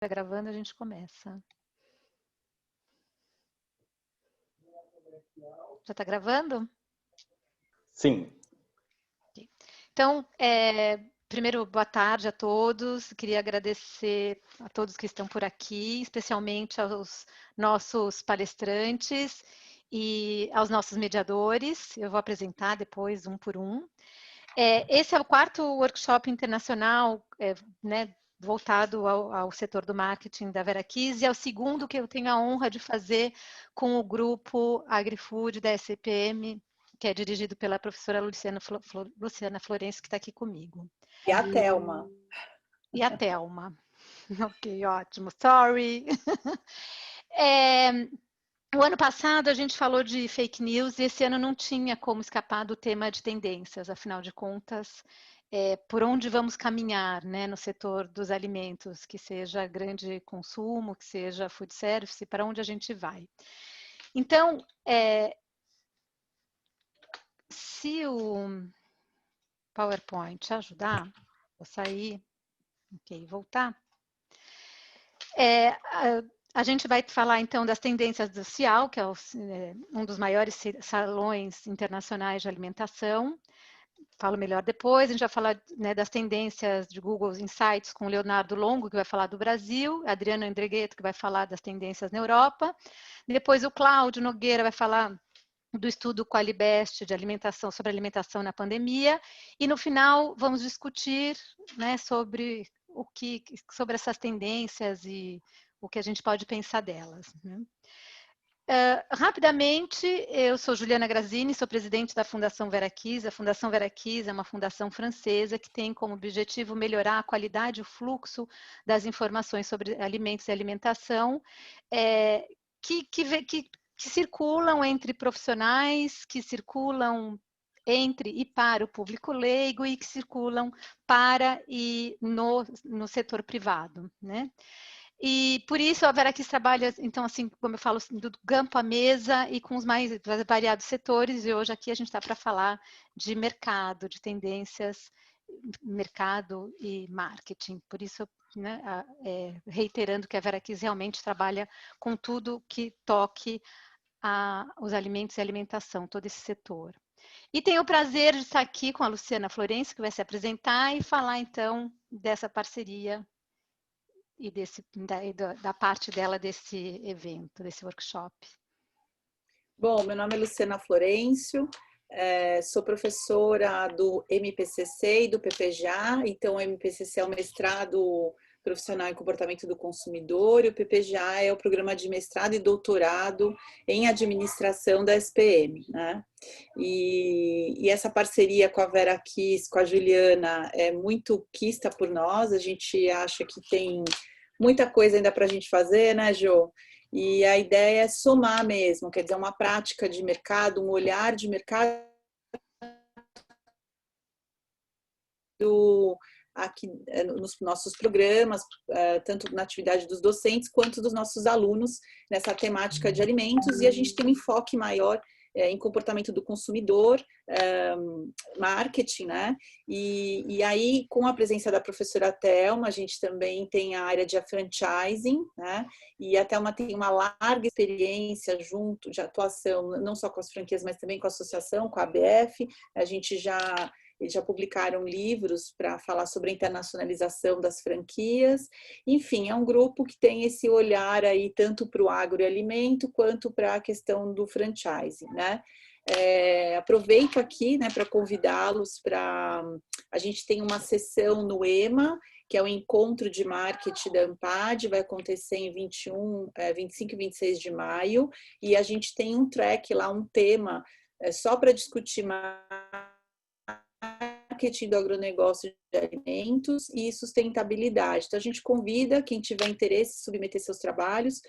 Tá gravando, a gente começa. Já está gravando? Sim. Então, primeiro, boa tarde a todos. Queria agradecer a todos que estão por aqui, especialmente aos nossos palestrantes e aos nossos mediadores. Eu vou apresentar depois, um por um. Esse é o quarto workshop internacional, né, voltado ao setor do marketing da Verakiz, e é o segundo que eu tenho a honra de fazer com o grupo AgriFood da SPM, que é dirigido pela professora Luciana Florencio, que está aqui comigo. E a Thelma. E a Thelma. Ok, ótimo. Sorry. O ano passado a gente falou de fake news e esse ano não tinha como escapar do tema de tendências, afinal de contas, por onde vamos caminhar, né, no setor dos alimentos, que seja grande consumo, que seja food service, para onde a gente vai. Então, se o PowerPoint ajudar, vou sair, ok, voltar. A gente vai falar, então, das tendências do CIAL, que é um dos maiores salões internacionais de alimentação. Falo melhor depois. A gente vai falar, né, das tendências de Google Insights com o Leonardo Longo, que vai falar do Brasil, a Adriana Andreghetto, que vai falar das tendências na Europa. Depois o Cláudio Nogueira vai falar do estudo Qualibest de alimentação, sobre alimentação na pandemia. E no final vamos discutir, né, sobre essas tendências e o que a gente pode pensar delas, né? Rapidamente, eu sou Juliana Grazini, sou presidente da Fundação Verakiz. A Fundação Verakiz é uma fundação francesa que tem como objetivo melhorar a qualidade e o fluxo das informações sobre alimentos e alimentação, que circulam entre profissionais, que circulam entre e para o público leigo e que circulam para e no setor privado, né? E por isso a Verakiz trabalha, então, assim, como eu falo, do campo à mesa e com os mais variados setores, e hoje aqui a gente está para falar de mercado, de tendências, mercado e marketing. Por isso, né, reiterando que a Verakiz realmente trabalha com tudo que toque os alimentos e alimentação, todo esse setor. E tenho o prazer de estar aqui com a Luciana Florencio, que vai se apresentar e falar, então, dessa parceria e da parte dela desse evento, desse workshop. Bom, meu nome é Luciana Florencio, sou professora do MPCC e do PPGA. Então, o MPCC é o mestrado profissional em comportamento do consumidor, e o PPGA é o programa de mestrado e doutorado em administração da SPM, né? E essa parceria com a Verakiz, com a Juliana, é muito quista por nós. A gente acha que tem muita coisa ainda para a gente fazer, né, Jo? E a ideia é somar mesmo, quer dizer, uma prática de mercado, um olhar de mercado aqui nos nossos programas, tanto na atividade dos docentes quanto dos nossos alunos nessa temática de alimentos, e a gente tem um enfoque maior em comportamento do consumidor, marketing, né? E aí, com a presença da professora Thelma, a gente também tem a área de franchising, né? E a Thelma tem uma larga experiência junto de atuação, não só com as franquias, mas também com a associação, com a ABF. Eles já publicaram livros para falar sobre a internacionalização das franquias. Enfim, é um grupo que tem esse olhar aí tanto para o agroalimento quanto para a questão do franchising, né? Aproveito aqui, né, para convidá-los para... A gente tem uma sessão no EMA, que é o Encontro de Marketing da ANPAD, vai acontecer em 25 e 26 de maio, e a gente tem um track lá, um tema só para discutir marketing do agronegócio de alimentos e sustentabilidade. Então, a gente convida quem tiver interesse em submeter seus trabalhos,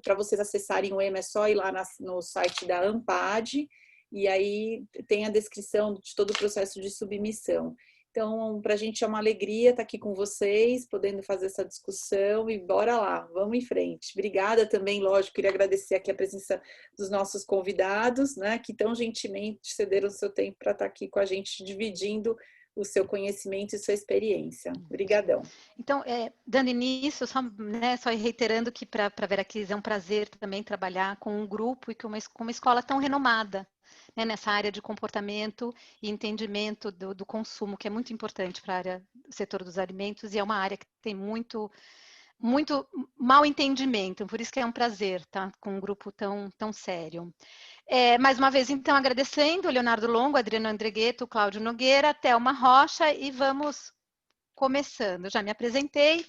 para vocês acessarem o EMA, é só ir lá no site da ANPAD, e aí tem a descrição de todo o processo de submissão. Então, para a gente é uma alegria estar aqui com vocês, podendo fazer essa discussão, e bora lá, vamos em frente. Obrigada também, lógico, queria agradecer aqui a presença dos nossos convidados, né, que tão gentilmente cederam o seu tempo para estar aqui com a gente, dividindo o seu conhecimento e sua experiência. Obrigadão. Então, dando início, só reiterando que para a Veraquis é um prazer também trabalhar com um grupo e com uma escola tão renomada, né, nessa área de comportamento e entendimento do consumo, que é muito importante para a área do setor dos alimentos e é uma área que tem muito mal entendimento, por isso que é um prazer estar com um grupo tão sério. Mais uma vez, então, agradecendo Leonardo Longo, Adriano Andregueto, Cláudio Nogueira, Thelma Rocha, e vamos começando. Já me apresentei,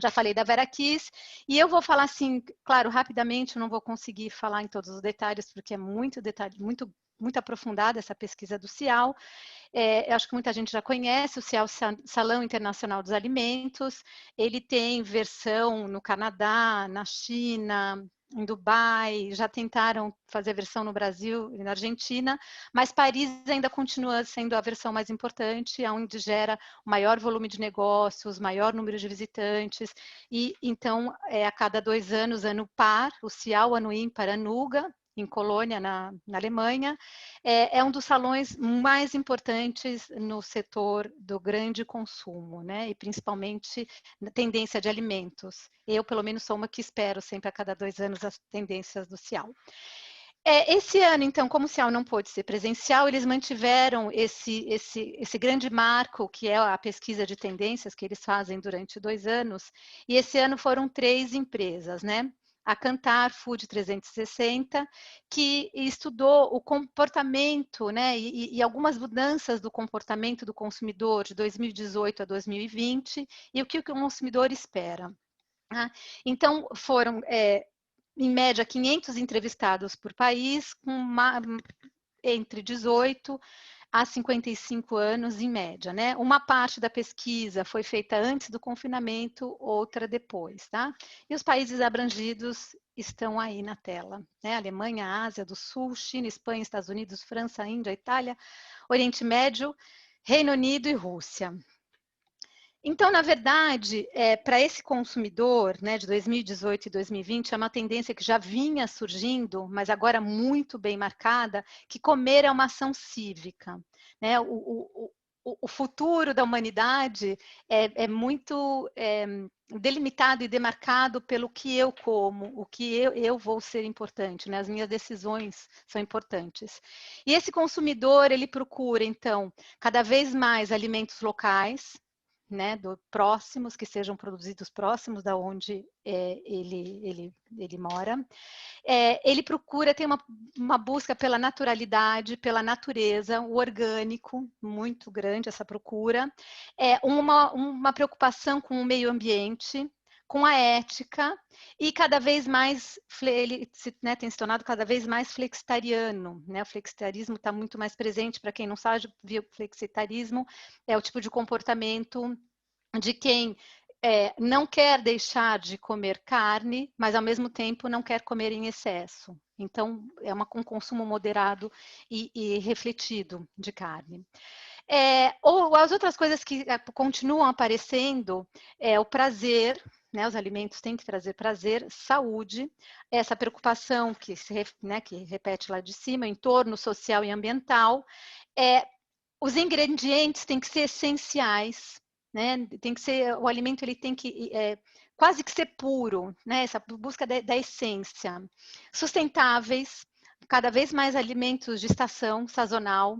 já falei da Veraquis, e eu vou falar assim, claro, rapidamente, não vou conseguir falar em todos os detalhes, porque é muito detalhe, muito aprofundada essa pesquisa do CIAL. Eu acho que muita gente já conhece o CIAL, Salão Internacional dos Alimentos. Ele tem versão no Canadá, na China, em Dubai, já tentaram fazer a versão no Brasil e na Argentina, mas Paris ainda continua sendo a versão mais importante, onde gera o maior volume de negócios, maior número de visitantes, e então, a cada 2 anos, ano par, o CIAL, ano ímpar, Anuga, em Colônia, na Alemanha, é um dos salões mais importantes no setor do grande consumo, né? E principalmente na tendência de alimentos. Eu, pelo menos, sou uma que espero sempre a cada 2 anos as tendências do CIAL. Esse ano, então, como o CIAL não pôde ser presencial, eles mantiveram esse grande marco, que é a pesquisa de tendências que eles fazem durante 2 anos, e esse ano foram 3 empresas, né? A Kantar Food 360, que estudou o comportamento, né, e algumas mudanças do comportamento do consumidor de 2018 a 2020 e o que o consumidor espera. Né? Então, foram, em média, 500 entrevistados por país, entre 18 a 55 anos, em média, né? Uma parte da pesquisa foi feita antes do confinamento, outra depois, tá? E os países abrangidos estão aí na tela, né? Alemanha, Ásia do Sul, China, Espanha, Estados Unidos, França, Índia, Itália, Oriente Médio, Reino Unido e Rússia. Então, na verdade, para esse consumidor, né, de 2018 e 2020, é uma tendência que já vinha surgindo, mas agora muito bem marcada, que comer é uma ação cívica. Né? O futuro da humanidade é muito delimitado e demarcado pelo que eu como, o que eu vou ser importante, né? As minhas decisões são importantes. E esse consumidor, ele procura, então, cada vez mais alimentos locais, né, próximos, que sejam produzidos próximos da onde ele mora. Ele procura ter uma busca pela naturalidade, pela natureza, o orgânico, muito grande essa procura. Uma preocupação com o meio ambiente, com a ética, e cada vez mais, ele tem se tornado cada vez mais flexitariano, né? O flexitarismo está muito mais presente, para quem não sabe, o flexitarismo é o tipo de comportamento de quem não quer deixar de comer carne, mas ao mesmo tempo não quer comer em excesso. Então, é um consumo moderado e refletido de carne. Ou as outras coisas que continuam aparecendo, o prazer, né, os alimentos têm que trazer prazer, saúde, essa preocupação que repete lá de cima, entorno social e ambiental. Os ingredientes têm que ser essenciais, né? Tem que ser, o alimento ele tem que quase que ser puro, né? Essa busca da essência. Sustentáveis, cada vez mais alimentos de estação, sazonal.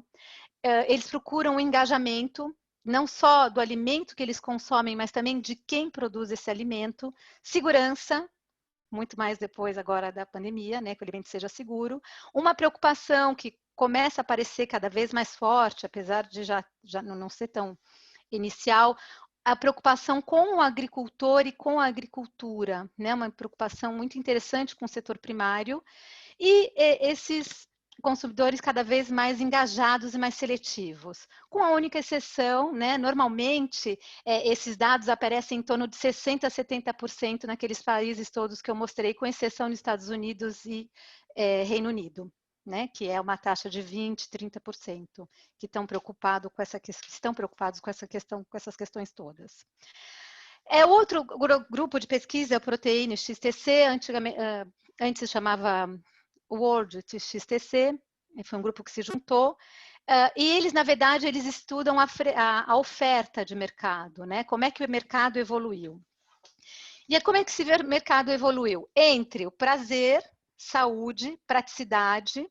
Eles procuram o engajamento, não só do alimento que eles consomem, mas também de quem produz esse alimento. Segurança, muito mais depois agora da pandemia, né, que o alimento seja seguro. Uma preocupação que começa a aparecer cada vez mais forte, apesar de já não ser tão inicial, a preocupação com o agricultor e com a agricultura, né, uma preocupação muito interessante com o setor primário, e esses consumidores cada vez mais engajados e mais seletivos. Com a única exceção, né, normalmente esses dados aparecem em torno de 60% a 70% naqueles países todos que eu mostrei, com exceção dos Estados Unidos e Reino Unido, né, que é uma taxa de 20%, 30%, que estão preocupados com essa questão, com essas questões todas. Outro grupo de pesquisa, Proteína XTC, antes se chamava World XTC, foi um grupo que se juntou. E eles, na verdade, eles estudam a oferta de mercado, né? Como é que o mercado evoluiu. E como é que esse mercado evoluiu? Entre o prazer, saúde, praticidade,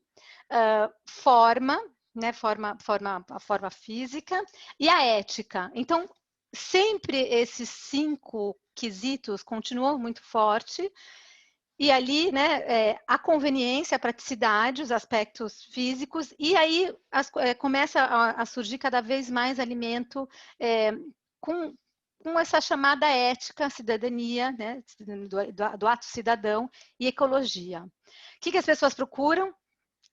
forma, né? A forma física e a ética. Então, sempre esses 5 quesitos continuam muito forte. E ali, né, a conveniência, a praticidade, os aspectos físicos, e aí começa a surgir cada vez mais alimento com essa chamada ética, cidadania, né, do ato cidadão e ecologia. O que as pessoas procuram?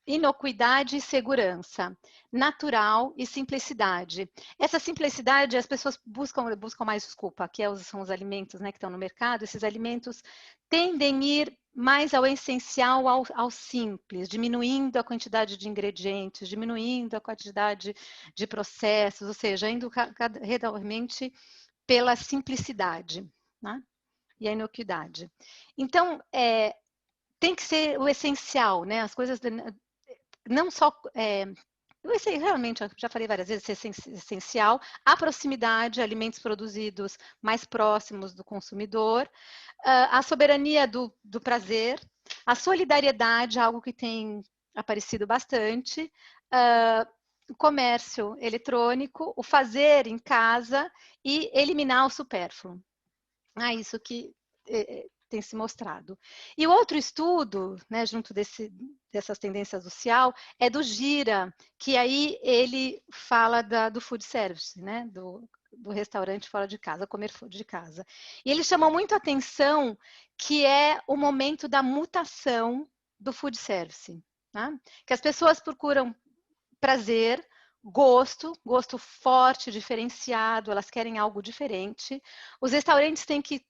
Inocuidade e segurança, natural e simplicidade. Essa simplicidade, as pessoas buscam mais desculpa, que são os alimentos, né, que estão no mercado. Esses alimentos tendem a ir mais ao essencial, ao simples, diminuindo a quantidade de ingredientes, diminuindo a quantidade de processos, ou seja, indo realmente pela simplicidade, né, e a inocuidade. Então, tem que ser o essencial, né? As coisas não só realmente, já falei várias vezes, é essencial, a proximidade, alimentos produzidos mais próximos do consumidor, a soberania do prazer, a solidariedade, algo que tem aparecido bastante, o comércio eletrônico, o fazer em casa e eliminar o supérfluo. Isso que tem se mostrado. E o outro estudo, né, junto dessas tendências social, é do Gira, que aí ele fala do food service, né, do restaurante fora de casa, comer fora de casa. E ele chamou muito a atenção que é o momento da mutação do food service, né? Que as pessoas procuram prazer, gosto forte, diferenciado, elas querem algo diferente. Os restaurantes têm que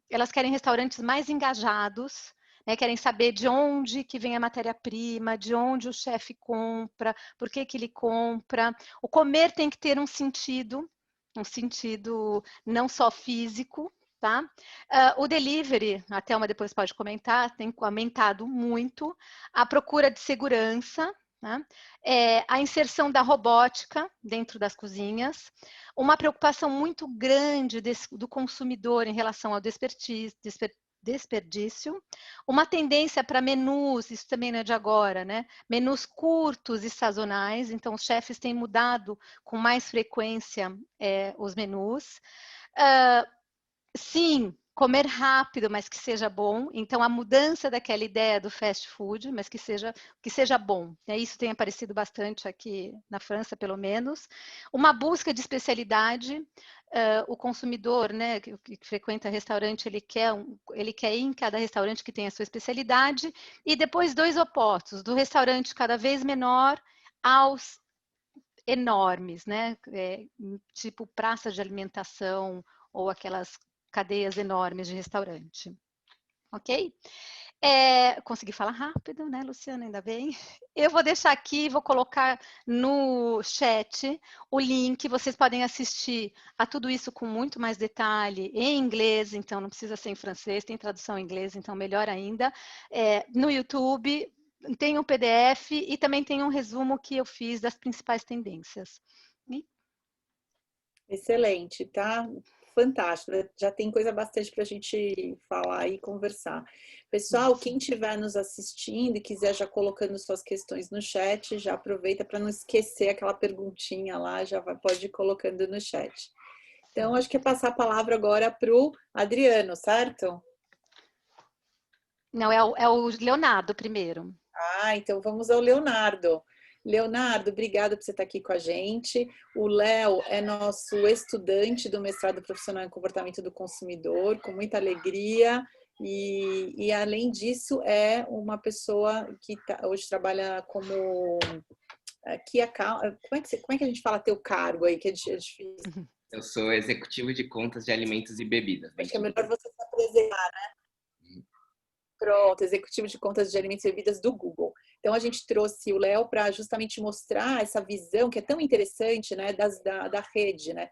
elas querem restaurantes mais engajados, né? Querem saber de onde que vem a matéria-prima, de onde o chefe compra, por que ele compra. O comer tem que ter um sentido não só físico, tá? O delivery, a Thelma depois pode comentar, tem aumentado muito. A procura de segurança, né? A inserção da robótica dentro das cozinhas, uma preocupação muito grande do consumidor em relação ao desperdício, uma tendência para menus, isso também não é de agora, né? Menus curtos e sazonais, então os chefes têm mudado com mais frequência os menus. Sim, comer rápido, mas que seja bom. Então, a mudança daquela ideia do fast food, mas que seja bom. Isso tem aparecido bastante aqui na França, pelo menos. Uma busca de especialidade. O consumidor, né, que frequenta restaurante, ele quer ir em cada restaurante que tem a sua especialidade. E depois, 2 opostos, do restaurante cada vez menor aos enormes, né? Tipo praça de alimentação ou aquelas cadeias enormes de restaurante. Ok? Consegui falar rápido, né, Luciana? Ainda bem. Eu vou deixar aqui, vou colocar no chat o link. Vocês podem assistir a tudo isso com muito mais detalhe em inglês, então não precisa ser em francês, tem tradução em inglês, então melhor ainda. No YouTube, tem um PDF e também tem um resumo que eu fiz das principais tendências. Excelente, tá? Fantástico, já tem coisa bastante para a gente falar e conversar. Pessoal, quem estiver nos assistindo e quiser já colocando suas questões no chat, já aproveita para não esquecer aquela perguntinha lá, pode ir colocando no chat. Então, acho que é passar a palavra agora para o Adriano, certo? Não, é o Leonardo primeiro. Então vamos ao Leonardo. Leonardo, obrigada por você estar aqui com a gente. O Léo é nosso estudante do mestrado profissional em comportamento do consumidor, com muita alegria. E além disso, é uma pessoa que hoje trabalha como... como é que a gente fala teu cargo aí, que é difícil? Eu sou executivo de contas de alimentos e bebidas. Acho que é melhor você se apresentar, né? Pronto, executivo de contas de alimentos e bebidas do Google. Então, a gente trouxe o Léo para justamente mostrar essa visão que é tão interessante, né, da rede, né?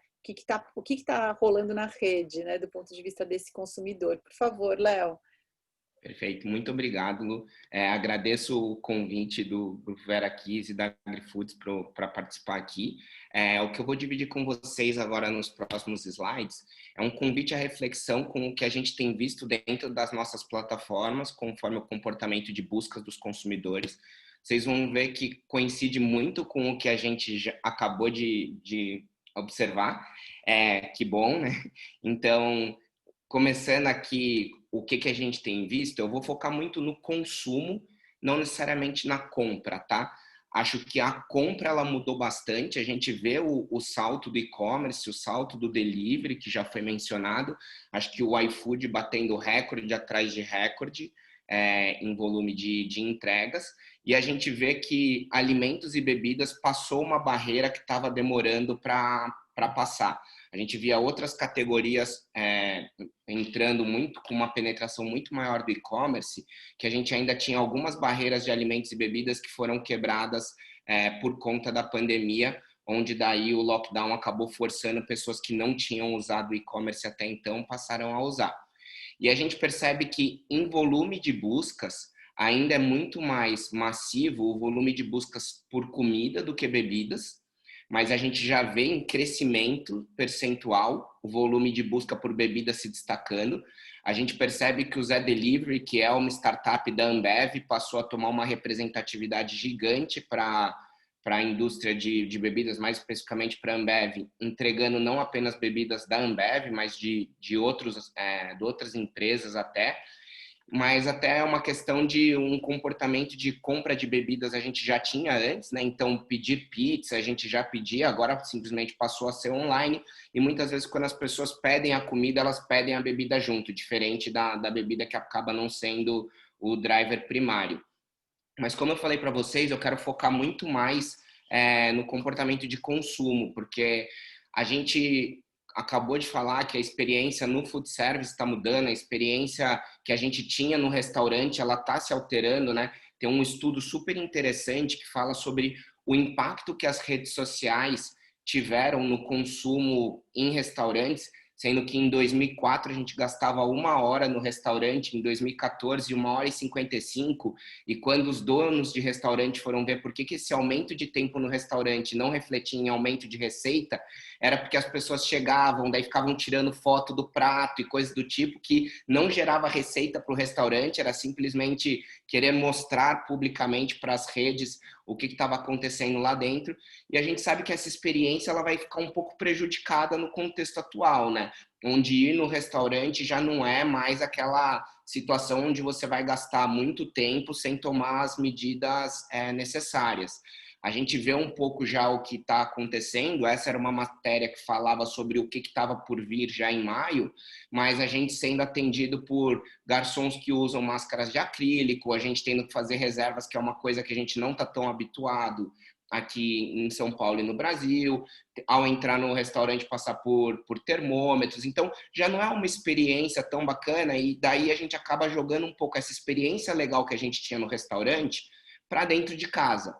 O que está rolando na rede, né, do ponto de vista desse consumidor. Por favor, Léo. Perfeito, muito obrigado, Lu. Agradeço o convite do Grupo Vera Kids e da AgriFoods para participar aqui. O que eu vou dividir com vocês agora nos próximos slides é um convite à reflexão com o que a gente tem visto dentro das nossas plataformas, conforme o comportamento de busca dos consumidores. Vocês vão ver que coincide muito com o que a gente já acabou de observar. Que bom, né? Então, começando aqui, o que a gente tem visto, eu vou focar muito no consumo, não necessariamente na compra, tá? Acho que a compra, ela mudou bastante, a gente vê o salto do e-commerce, o salto do delivery, que já foi mencionado, acho que o iFood batendo recorde atrás de recorde em volume de entregas, e a gente vê que alimentos e bebidas passou uma barreira que estava demorando para passar. A gente via outras categorias entrando muito com uma penetração muito maior do e-commerce, que a gente ainda tinha algumas barreiras de alimentos e bebidas que foram quebradas por conta da pandemia, onde daí o lockdown acabou forçando pessoas que não tinham usado o e-commerce até então passaram a usar. E a gente percebe que em volume de buscas ainda é muito mais massivo o volume de buscas por comida do que bebidas, mas a gente já vê em crescimento percentual o volume de busca por bebida se destacando. A gente percebe que o Zé Delivery, que é uma startup da Ambev, passou a tomar uma representatividade gigante para a indústria de bebidas, mais especificamente para a Ambev, entregando não apenas bebidas da Ambev, mas de outras empresas até. Mas até é uma questão de um comportamento de compra de bebidas a gente já tinha antes, né? Então, pedir pizza a gente já pedia, agora simplesmente passou a ser online. E muitas vezes, quando as pessoas pedem a comida, elas pedem a bebida junto, diferente da bebida que acaba não sendo o driver primário. Mas como eu falei para vocês, eu quero focar muito mais no comportamento de consumo, porque a gente acabou de falar que a experiência no food service está mudando, a experiência que a gente tinha no restaurante, ela está se alterando, né? Tem um estudo super interessante que fala sobre o impacto que as redes sociais tiveram no consumo em restaurantes, sendo que em 2004 a gente gastava 1 hora no restaurante, em 2014 1 hora e 55, e quando os donos de restaurante foram ver por que esse aumento de tempo no restaurante não refletia em aumento de receita, era porque as pessoas chegavam, daí ficavam tirando foto do prato e coisas do tipo, que não gerava receita para o restaurante, era simplesmente querer mostrar publicamente para as redes o que estava acontecendo lá dentro, e a gente sabe que essa experiência ela vai ficar um pouco prejudicada no contexto atual, né? Onde ir no restaurante já não é mais aquela situação onde você vai gastar muito tempo sem tomar as medidas necessárias. A gente vê um pouco já o que está acontecendo. Essa era uma matéria que falava sobre o que estava por vir já em maio, mas a gente sendo atendido por garçons que usam máscaras de acrílico, a gente tendo que fazer reservas, que é uma coisa que a gente não está tão habituado aqui em São Paulo e no Brasil, ao entrar no restaurante passar por termômetros. Então, já não é uma experiência tão bacana, e daí a gente acaba jogando um pouco essa experiência legal que a gente tinha no restaurante para dentro de casa.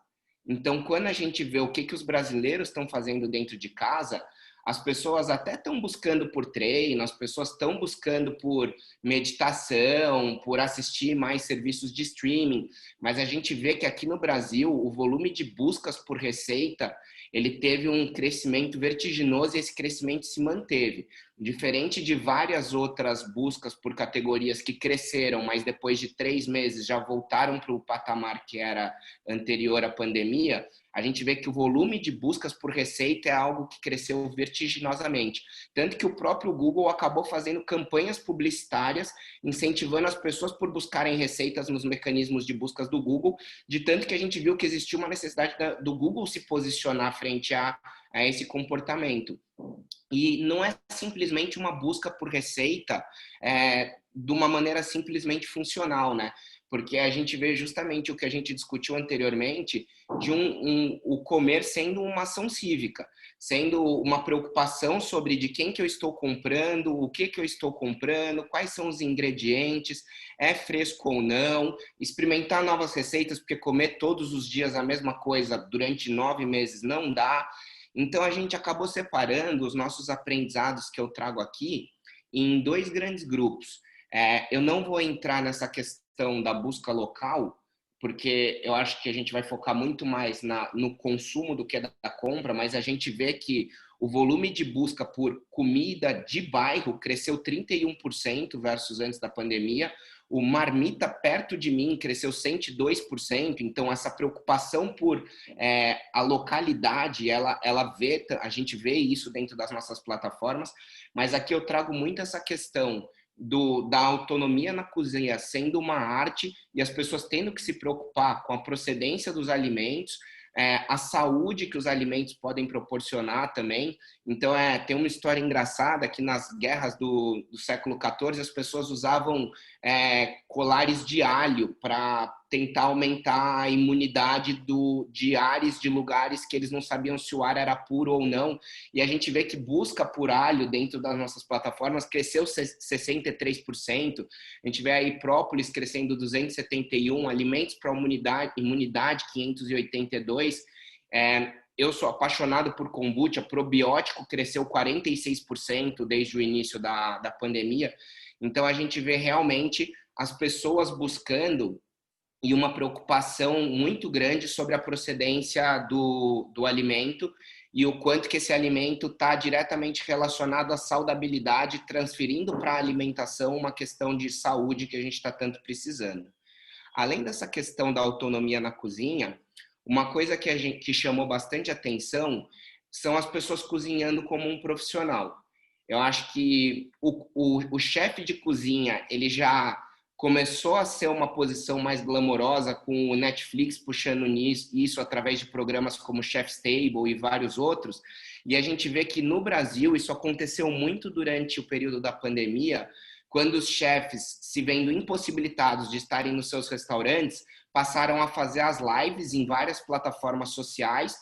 Então, quando a gente vê o que os brasileiros estão fazendo dentro de casa, as pessoas até estão buscando por treino, as pessoas estão buscando por meditação, por assistir mais serviços de streaming, mas a gente vê que aqui no Brasil o volume de buscas por receita, ele teve um crescimento vertiginoso e esse crescimento se manteve. Diferente de várias outras buscas por categorias que cresceram, mas depois de 3 meses já voltaram para o patamar que era anterior à pandemia, a gente vê que o volume de buscas por receita é algo que cresceu vertiginosamente. Tanto que o próprio Google acabou fazendo campanhas publicitárias, incentivando as pessoas por buscarem receitas nos mecanismos de buscas do Google, de tanto que a gente viu que existia uma necessidade do Google se posicionar frente a esse comportamento. E não é simplesmente uma busca por receita de uma maneira simplesmente funcional, né? Porque a gente vê justamente o que a gente discutiu anteriormente, de o comer sendo uma ação cívica, sendo uma preocupação sobre de quem que eu estou comprando, o que eu estou comprando, quais são os ingredientes, é fresco ou não, experimentar novas receitas, porque comer todos os dias a mesma coisa durante 9 meses não dá. Então, a gente acabou separando os nossos aprendizados que eu trago aqui em 2 grandes grupos. Eu não vou entrar nessa questão da busca local, porque eu acho que a gente vai focar muito mais no consumo do que da compra, mas a gente vê que o volume de busca por comida de bairro cresceu 31% versus antes da pandemia. O marmita perto de mim cresceu 102%. Então, essa preocupação por a localidade, a gente vê isso dentro das nossas plataformas, mas aqui eu trago muito essa questão da autonomia na cozinha sendo uma arte e as pessoas tendo que se preocupar com a procedência dos alimentos, a saúde que os alimentos podem proporcionar também. Então, tem uma história engraçada que nas guerras do século XIV as pessoas usavam colares de alho para tentar aumentar a imunidade de ares de lugares que eles não sabiam se o ar era puro ou não. E a gente vê que busca por alho dentro das nossas plataformas cresceu 63%. A gente vê aí própolis crescendo 271%, alimentos para imunidade 582%. Eu sou apaixonado por kombucha, probiótico cresceu 46% desde o início da pandemia. Então, a gente vê realmente as pessoas buscando e uma preocupação muito grande sobre a procedência do alimento e o quanto que esse alimento está diretamente relacionado à saudabilidade, transferindo para a alimentação uma questão de saúde que a gente está tanto precisando. Além dessa questão da autonomia na cozinha, uma coisa que chamou bastante atenção são as pessoas cozinhando como um profissional. Eu acho que o chefe de cozinha, ele já começou a ser uma posição mais glamourosa, com o Netflix puxando isso através de programas como Chef's Table e vários outros. E a gente vê que no Brasil isso aconteceu muito durante o período da pandemia, quando os chefes, se vendo impossibilitados de estarem nos seus restaurantes, passaram a fazer as lives em várias plataformas sociais,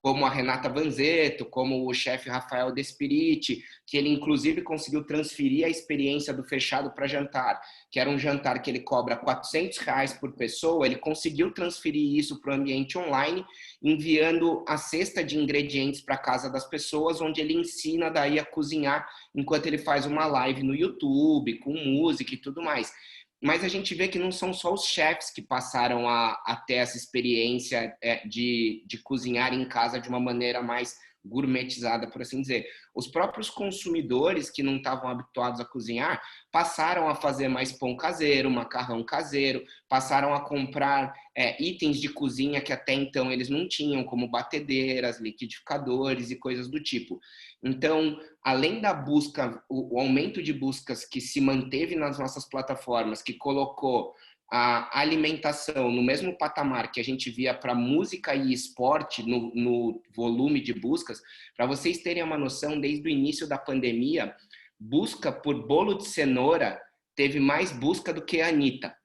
como a Renata Vanzetto, como o chefe Rafael Despiriti, que ele inclusive conseguiu transferir a experiência do fechado para jantar, que era um jantar que ele cobra R$400 por pessoa, ele conseguiu transferir isso para o ambiente online, enviando a cesta de ingredientes para a casa das pessoas, onde ele ensina daí a cozinhar, enquanto ele faz uma live no YouTube, com música e tudo mais. Mas a gente vê que não são só os chefs que passaram a ter essa experiência de cozinhar em casa de uma maneira mais gourmetizada, por assim dizer. Os próprios consumidores que não estavam habituados a cozinhar passaram a fazer mais pão caseiro, macarrão caseiro, passaram a comprar itens de cozinha que até então eles não tinham, como batedeiras, liquidificadores e coisas do tipo. Então, além da busca, o aumento de buscas que se manteve nas nossas plataformas, que colocou a alimentação no mesmo patamar que a gente via para música e esporte no volume de buscas, para vocês terem uma noção, desde o início da pandemia, busca por bolo de cenoura teve mais busca do que a Anitta.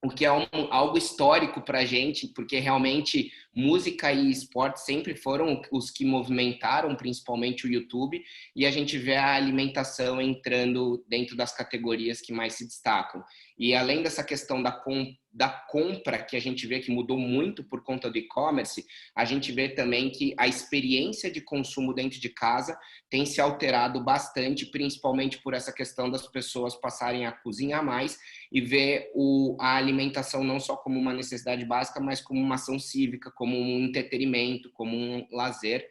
O que é algo histórico para a gente, porque realmente música e esporte sempre foram os que movimentaram principalmente o YouTube, e a gente vê a alimentação entrando dentro das categorias que mais se destacam. E além dessa questão da compra, que a gente vê que mudou muito por conta do e-commerce, a gente vê também que a experiência de consumo dentro de casa tem se alterado bastante, principalmente por essa questão das pessoas passarem a cozinhar mais e ver a alimentação não só como uma necessidade básica, mas como uma ação cívica, como um entretenimento, como um lazer.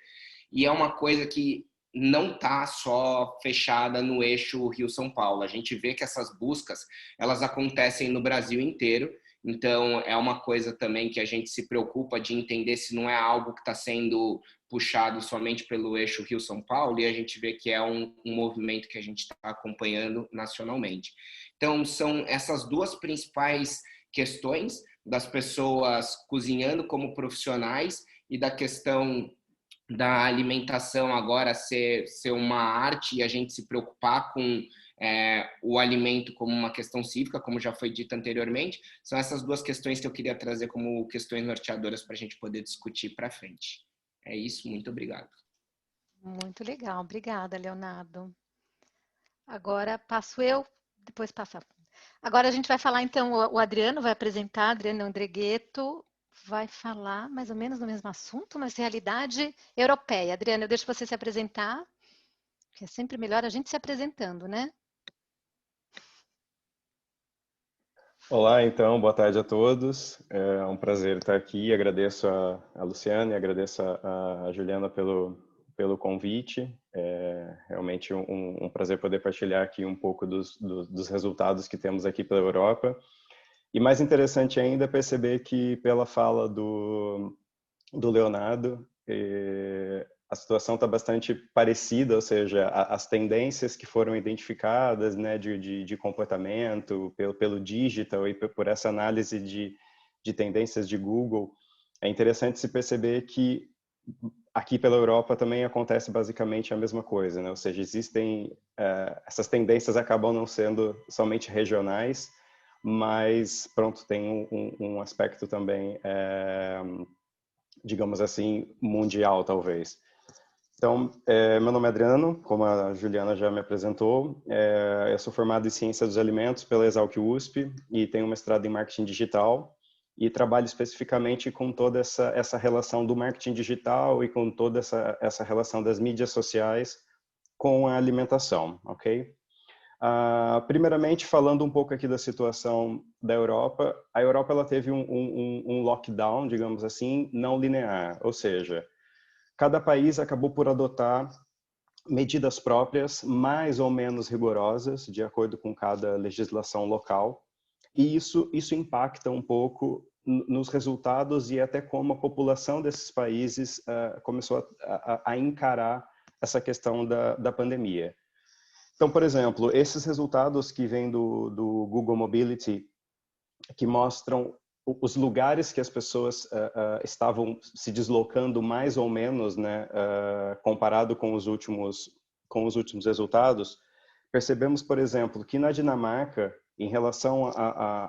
E é uma coisa que não está só fechada no eixo Rio-São Paulo. A gente vê que essas buscas, elas acontecem no Brasil inteiro. Então, é uma coisa também que a gente se preocupa de entender se não é algo que está sendo puxado somente pelo eixo Rio-São Paulo, e a gente vê que é um movimento que a gente está acompanhando nacionalmente. Então, são essas duas principais questões das pessoas cozinhando como profissionais e da questão da alimentação agora ser uma arte e a gente se preocupar com o alimento como uma questão cívica, como já foi dito anteriormente. São essas duas questões que eu queria trazer como questões norteadoras para a gente poder discutir para frente. É isso, muito obrigado. Muito legal, obrigada, Leonardo. Agora passo eu, depois passa. Agora a gente vai falar, então, o Adriano vai apresentar, Adriano Andreghetto vai falar mais ou menos no mesmo assunto, mas realidade europeia. Adriano, eu deixo você se apresentar, que é sempre melhor a gente se apresentando, né? Olá, então, boa tarde a todos. É um prazer estar aqui. Agradeço a Luciana e agradeço a Juliana pelo convite. É realmente um prazer poder partilhar aqui um pouco dos resultados que temos aqui pela Europa. E mais interessante ainda é perceber que, pela fala do Leonardo, a situação está bastante parecida, ou seja, as tendências que foram identificadas, né, de comportamento pelo digital e por essa análise de tendências de Google, é interessante se perceber que aqui pela Europa também acontece basicamente a mesma coisa, né? Ou seja, existem essas tendências acabam não sendo somente regionais, mas pronto, tem um aspecto também digamos assim, mundial, talvez. Então, meu nome é Adriano, como a Juliana já me apresentou. Eu sou formado em Ciência dos Alimentos pela Exalc USP e tenho um mestrado em Marketing Digital e trabalho especificamente com toda essa relação do marketing digital e com toda essa relação das mídias sociais com a alimentação, ok? Primeiramente, falando um pouco aqui da situação da Europa, a Europa ela teve um lockdown, digamos assim, não linear, ou seja, cada país acabou por adotar medidas próprias, mais ou menos rigorosas, de acordo com cada legislação local, e isso impacta um pouco nos resultados e até como a população desses países começou a encarar essa questão da pandemia. Então, por exemplo, esses resultados que vêm do Google Mobility, que mostram os lugares que as pessoas estavam se deslocando mais ou menos, né, comparado com os últimos resultados, percebemos, por exemplo, que na Dinamarca, em relação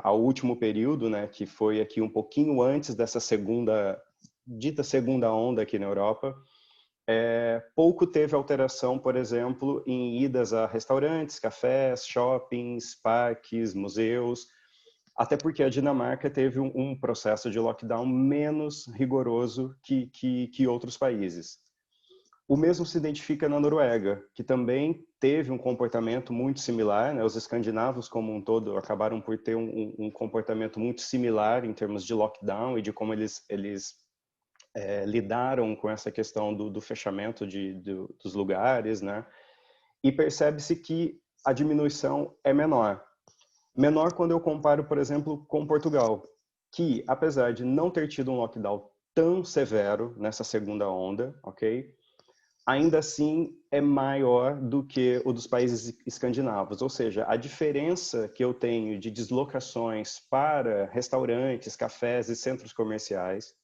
ao último período, né, que foi aqui um pouquinho antes dessa dita segunda onda aqui na Europa, pouco teve alteração, por exemplo, em idas a restaurantes, cafés, shoppings, parques, museus, até porque a Dinamarca teve um processo de lockdown menos rigoroso que outros países. O mesmo se identifica na Noruega, que também teve um comportamento muito similar, né? Os escandinavos como um todo acabaram por ter um comportamento muito similar em termos de lockdown e de como eles lidaram com essa questão do fechamento dos lugares, né? E percebe-se que a diminuição é menor. Menor quando eu comparo, por exemplo, com Portugal, que apesar de não ter tido um lockdown tão severo nessa segunda onda, ok? Ainda assim é maior do que o dos países escandinavos, ou seja, a diferença que eu tenho de deslocações para restaurantes, cafés e centros comerciais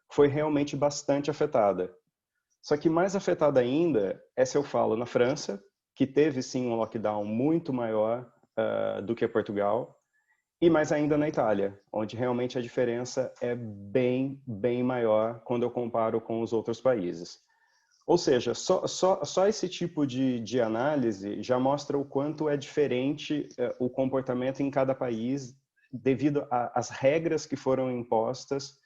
foi realmente bastante afetada. Só que mais afetada ainda é se eu falo na França, que teve sim um lockdown muito maior do que Portugal, e mais ainda na Itália, onde realmente a diferença é bem maior quando eu comparo com os outros países. Ou seja, só esse tipo de análise já mostra o quanto é diferente o comportamento em cada país devido às regras que foram impostas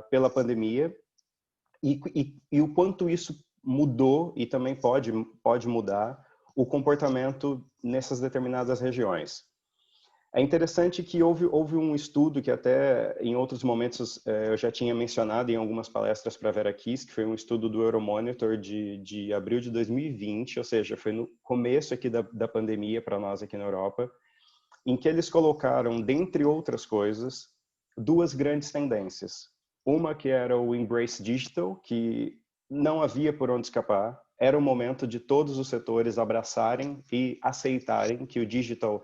pela pandemia e o quanto isso mudou e também pode mudar o comportamento nessas determinadas regiões. É interessante que houve um estudo que até em outros momentos eu já tinha mencionado em algumas palestras para a Vera Kiss, que foi um estudo do Euromonitor de abril de 2020, ou seja, foi no começo aqui da pandemia para nós aqui na Europa, em que eles colocaram, dentre outras coisas, duas grandes tendências. Uma que era o Embrace Digital, que não havia por onde escapar, era o momento de todos os setores abraçarem e aceitarem que o digital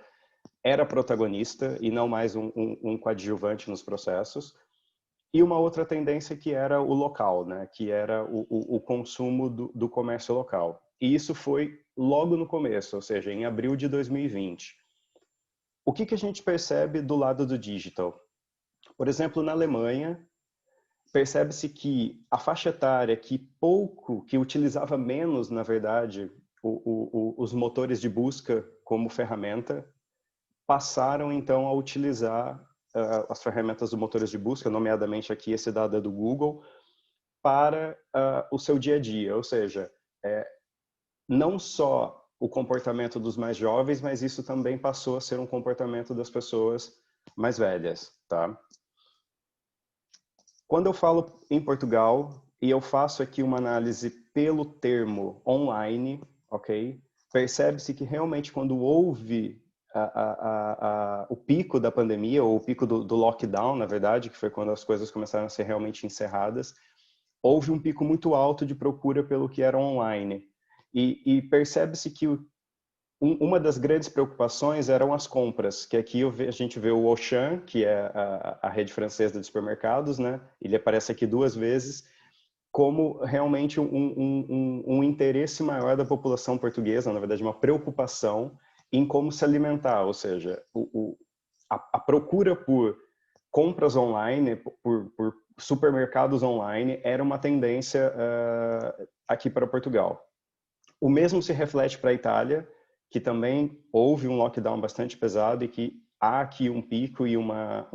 era protagonista e não mais um coadjuvante nos processos. E uma outra tendência que era o local, né? Que era o consumo do comércio local. E isso foi logo no começo, ou seja, em abril de 2020. O que a gente percebe do lado do digital? Por exemplo, na Alemanha, percebe-se que a faixa etária que utilizava menos, na verdade, os motores de busca como ferramenta, passaram então a utilizar as ferramentas dos motores de busca, nomeadamente aqui esse dado é do Google, para o seu dia a dia, ou seja, não só o comportamento dos mais jovens, mas isso também passou a ser um comportamento das pessoas mais velhas, tá? Quando eu falo em Portugal, e eu faço aqui uma análise pelo termo online, ok? Percebe-se que realmente quando houve o pico da pandemia, ou o pico do lockdown, na verdade, que foi quando as coisas começaram a ser realmente encerradas, houve um pico muito alto de procura pelo que era online. E percebe-se que uma das grandes preocupações eram as compras, que aqui a gente vê o Auchan, que é a rede francesa de supermercados, né? Ele aparece aqui 2 vezes, como realmente um interesse maior da população portuguesa, na verdade uma preocupação em como se alimentar, ou seja, a procura por compras online, por supermercados online, era uma tendência aqui para Portugal. O mesmo se reflete para a Itália, que também houve um lockdown bastante pesado e que há aqui um pico e uma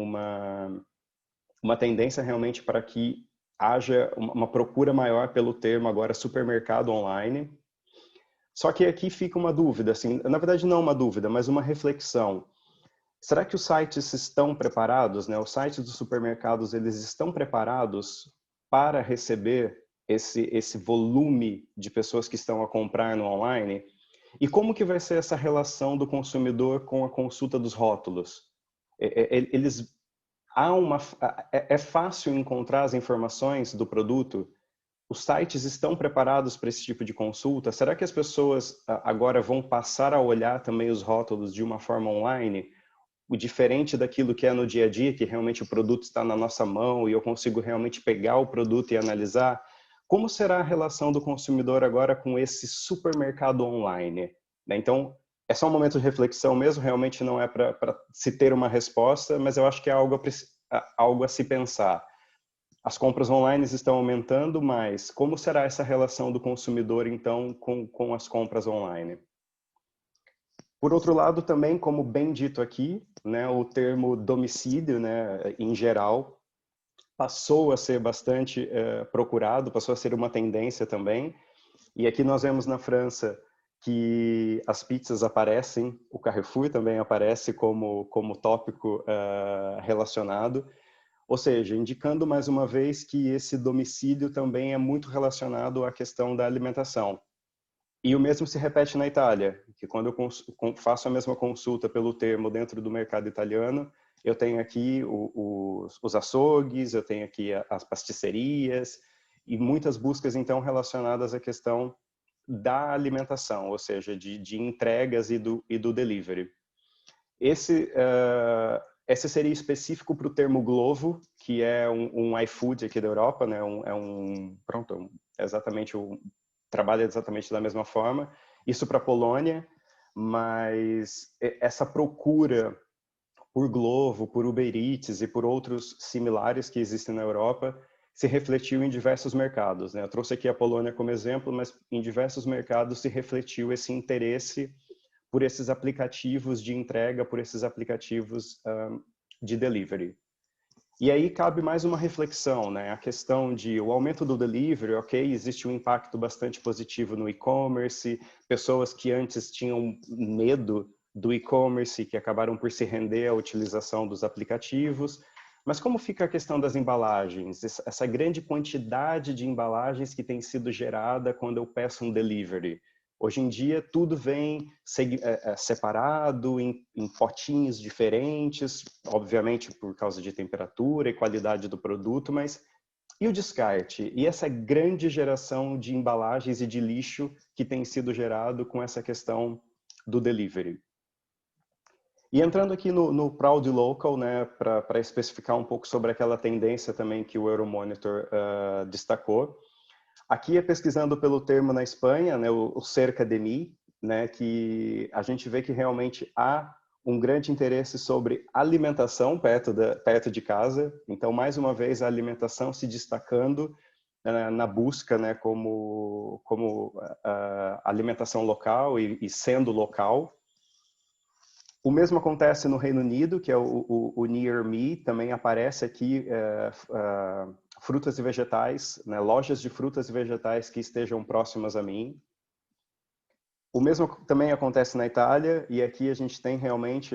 tendência realmente para que haja uma procura maior pelo termo agora supermercado online. Só que aqui fica uma dúvida, assim, na verdade não uma dúvida, mas uma reflexão. Será que os sites estão preparados, né? Os sites dos supermercados, eles estão preparados para receber esse volume de pessoas que estão a comprar no online? E como que vai ser essa relação do consumidor com a consulta dos rótulos? É fácil encontrar as informações do produto? Os sites estão preparados para esse tipo de consulta? Será que as pessoas agora vão passar a olhar também os rótulos de uma forma online? O diferente daquilo que é no dia a dia, que realmente o produto está na nossa mão e eu consigo realmente pegar o produto e analisar? Como será a relação do consumidor agora com esse supermercado online? Então, é só um momento de reflexão mesmo, realmente não é para se ter uma resposta, mas eu acho que é algo a se pensar. As compras online estão aumentando, mas como será essa relação do consumidor, então, com as compras online? Por outro lado, também, como bem dito aqui, né, o termo domicílio, né, em geral, passou a ser bastante procurado, passou a ser uma tendência também. E aqui nós vemos na França que as pizzas aparecem, o Carrefour também aparece como tópico relacionado. Ou seja, indicando mais uma vez que esse domicílio também é muito relacionado à questão da alimentação. E o mesmo se repete na Itália, que quando eu faço a mesma consulta pelo termo dentro do mercado italiano, eu tenho aqui os açougues, eu tenho aqui as pasticerias, e muitas buscas então relacionadas à questão da alimentação, ou seja, de entregas e do delivery. Esse seria específico para o termo Glovo, que é um iFood aqui da Europa, né? Trabalha exatamente da mesma forma. Isso para a Polônia, mas essa procura por Glovo, por Uber Eats e por outros similares que existem na Europa se refletiu em diversos mercados, né? Eu trouxe aqui a Polônia como exemplo, mas em diversos mercados se refletiu esse interesse por esses aplicativos de entrega, por esses aplicativos de delivery. E aí cabe mais uma reflexão, né? A questão de o aumento do delivery, ok, existe um impacto bastante positivo no e-commerce, pessoas que antes tinham medo do e-commerce, que acabaram por se render à utilização dos aplicativos. Mas como fica a questão das embalagens? Essa grande quantidade de embalagens que tem sido gerada quando eu peço um delivery. Hoje em dia, tudo vem separado em potinhos diferentes, obviamente por causa de temperatura e qualidade do produto, mas e o descarte? E essa grande geração de embalagens e de lixo que tem sido gerado com essa questão do delivery? E entrando aqui no Proud Local, né, para especificar um pouco sobre aquela tendência também que o Euromonitor destacou. Aqui é pesquisando pelo termo na Espanha, né, o cerca de mí, né, que a gente vê que realmente há um grande interesse sobre alimentação perto de casa. Então, mais uma vez, a alimentação se destacando na busca, né, como alimentação local e sendo local. O mesmo acontece no Reino Unido, que é o Near Me, também aparece aqui frutas e vegetais, né, lojas de frutas e vegetais que estejam próximas a mim. O mesmo também acontece na Itália, e aqui a gente tem realmente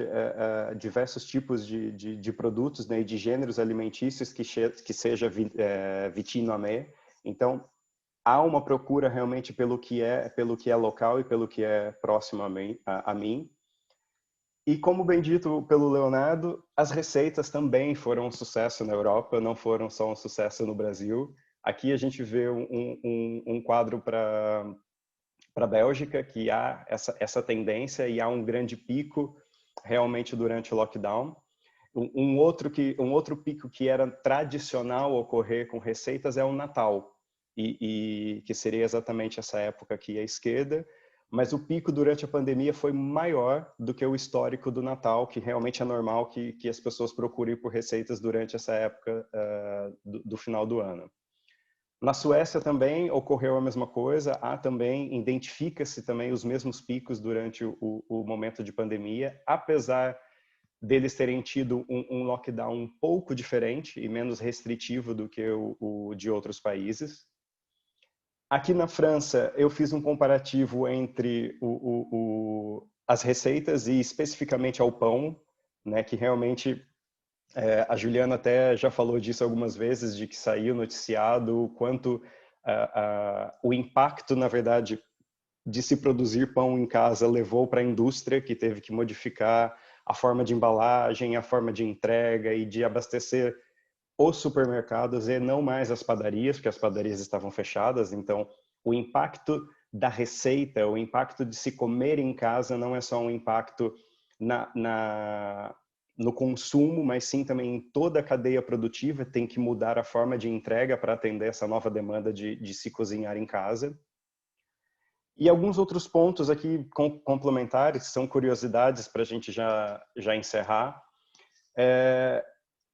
diversos tipos de produtos, né, e de gêneros alimentícios que seja vicino a me. Então, há uma procura realmente pelo que é local e pelo que é próximo a mim. E como bem dito pelo Leonardo, as receitas também foram um sucesso na Europa, não foram só um sucesso no Brasil. Aqui a gente vê um quadro para a Bélgica, que há essa tendência e há um grande pico realmente durante o lockdown. Um outro pico que era tradicional ocorrer com receitas é o Natal, e que seria exatamente essa época aqui à esquerda, mas o pico durante a pandemia foi maior do que o histórico do Natal, que realmente é normal que as pessoas procurem por receitas durante essa época do final do ano. Na Suécia também ocorreu a mesma coisa, identifica-se também os mesmos picos durante o momento de pandemia, apesar deles terem tido um lockdown um pouco diferente e menos restritivo do que o de outros países. Aqui na França, eu fiz um comparativo entre as receitas e especificamente ao pão, né, que realmente a Juliana até já falou disso algumas vezes, de que saiu noticiado o quanto o impacto, na verdade, de se produzir pão em casa levou para a indústria, que teve que modificar a forma de embalagem, a forma de entrega e de abastecer os supermercados e não mais as padarias, porque as padarias estavam fechadas. Então, o impacto da receita, o impacto de se comer em casa não é só um impacto no consumo, mas sim também em toda a cadeia produtiva. Tem que mudar a forma de entrega para atender essa nova demanda de se cozinhar em casa. E alguns outros pontos aqui complementares, são curiosidades para a gente já encerrar.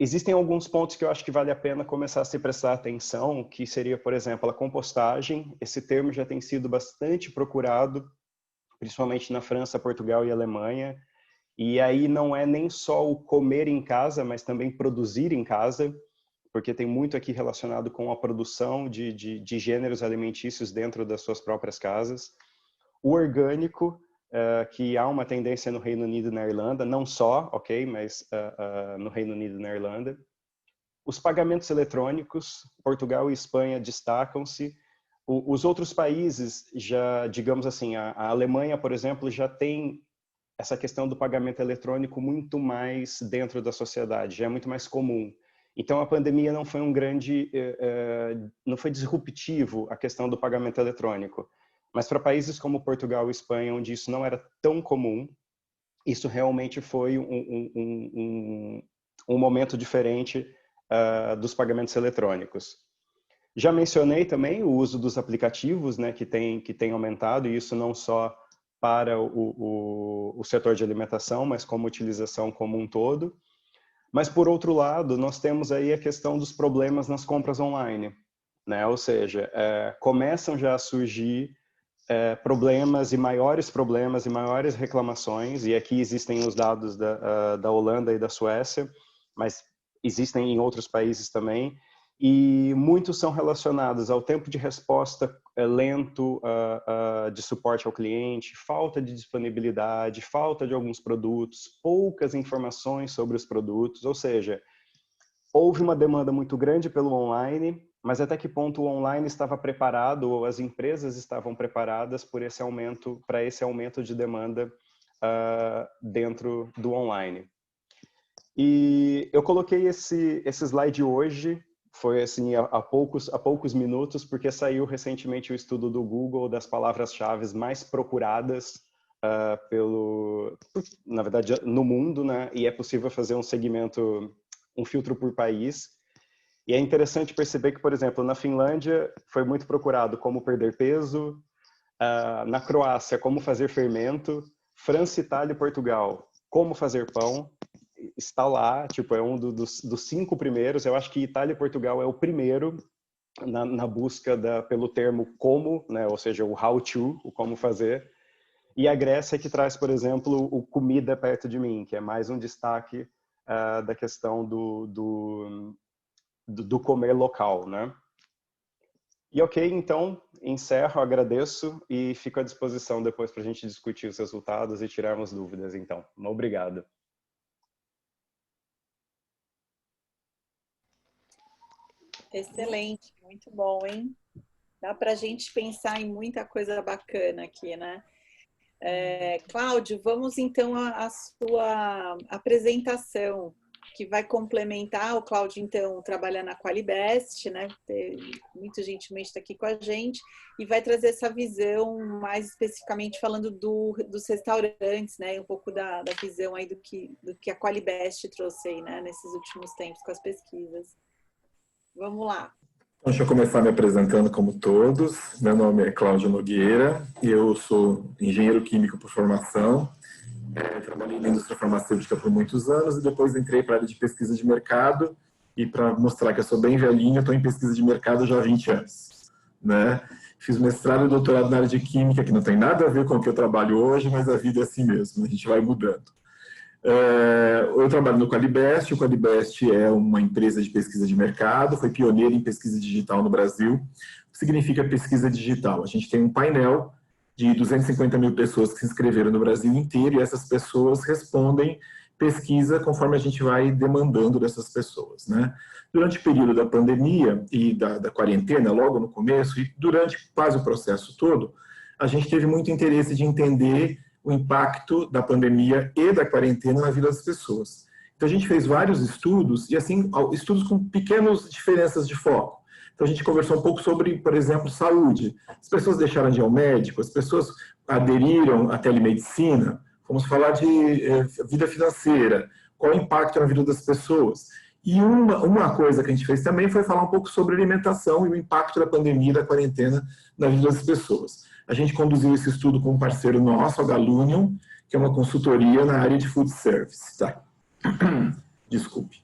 Existem alguns pontos que eu acho que vale a pena começar a se prestar atenção, que seria, por exemplo, a compostagem. Esse termo já tem sido bastante procurado, principalmente na França, Portugal e Alemanha. E aí não é nem só o comer em casa, mas também produzir em casa, porque tem muito aqui relacionado com a produção de gêneros alimentícios dentro das suas próprias casas. O orgânico, que há uma tendência no Reino Unido e na Irlanda, não só, ok, mas no Reino Unido e na Irlanda. Os pagamentos eletrônicos, Portugal e Espanha destacam-se. Os outros países já, digamos assim, a Alemanha, por exemplo, já tem essa questão do pagamento eletrônico muito mais dentro da sociedade, já é muito mais comum. Então, a pandemia não foi não foi disruptivo a questão do pagamento eletrônico. Mas para países como Portugal e Espanha, onde isso não era tão comum, isso realmente foi um momento diferente dos pagamentos eletrônicos. Já mencionei também o uso dos aplicativos, né, que tem aumentado, e isso não só para o setor de alimentação, mas como utilização como um todo. Mas, por outro lado, nós temos aí a questão dos problemas nas compras online, né? Ou seja, começam já a surgir problemas e maiores reclamações, e aqui existem os dados da Holanda e da Suécia, mas existem em outros países também, e muitos são relacionados ao tempo de resposta lento de suporte ao cliente, falta de disponibilidade, falta de alguns produtos, poucas informações sobre os produtos, ou seja, houve uma demanda muito grande pelo online, mas até que ponto o online estava preparado, ou as empresas estavam preparadas para esse aumento de demanda dentro do online. E eu coloquei esse slide hoje, foi assim há poucos minutos, porque saiu recentemente o estudo do Google das palavras-chave mais procuradas na verdade, no mundo, né? E é possível fazer um filtro por país. E é interessante perceber que, por exemplo, na Finlândia foi muito procurado como perder peso, na Croácia, como fazer fermento, França, Itália e Portugal, como fazer pão, está lá, tipo, é um dos 5 primeiros. Eu acho que Itália e Portugal é o primeiro na busca pelo termo como, né? Ou seja, o how to, o como fazer. E a Grécia que traz, por exemplo, o comida perto de mim, que é mais um destaque da questão do comer local, né? E ok, então, encerro, agradeço e fico à disposição depois para a gente discutir os resultados e tirarmos dúvidas, então. Obrigado. Excelente, muito bom, hein? Dá para a gente pensar em muita coisa bacana aqui, né? Cláudio, vamos então à sua apresentação, que vai complementar. O Cláudio, então, trabalha na Qualibest, né? Muito gentilmente está aqui com a gente, e vai trazer essa visão, mais especificamente falando dos restaurantes, né? Um pouco da visão aí do que a Qualibest trouxe aí, né? Nesses últimos tempos com as pesquisas. Vamos lá. Deixa eu começar me apresentando como todos. Meu nome é Cláudio Nogueira, eu sou engenheiro químico por formação. Trabalhei na indústria farmacêutica por muitos anos e depois entrei para a área de pesquisa de mercado. E para mostrar que eu sou bem velhinho, estou em pesquisa de mercado já há 20 anos. Né? Fiz mestrado e doutorado na área de química, que não tem nada a ver com o que eu trabalho hoje, mas a vida é assim mesmo, a gente vai mudando. Eu trabalho no Qualibest. O Qualibest é uma empresa de pesquisa de mercado, foi pioneira em pesquisa digital no Brasil. O que significa pesquisa digital? A gente tem um painel de 250 mil pessoas que se inscreveram no Brasil inteiro e essas pessoas respondem pesquisa conforme a gente vai demandando dessas pessoas, né? Durante o período da pandemia e da quarentena, logo no começo, e durante quase o processo todo, a gente teve muito interesse de entender o impacto da pandemia e da quarentena na vida das pessoas. Então, a gente fez vários estudos, e assim, estudos com pequenas diferenças de foco. Então, a gente conversou um pouco sobre, por exemplo, saúde. As pessoas deixaram de ir ao médico, as pessoas aderiram à telemedicina. Vamos falar de vida financeira, qual o impacto na vida das pessoas. E uma coisa que a gente fez também foi falar um pouco sobre alimentação e o impacto da pandemia e da quarentena na vida das pessoas. A gente conduziu esse estudo com um parceiro nosso, a Galunion, que é uma consultoria na área de food service. Tá? Desculpe.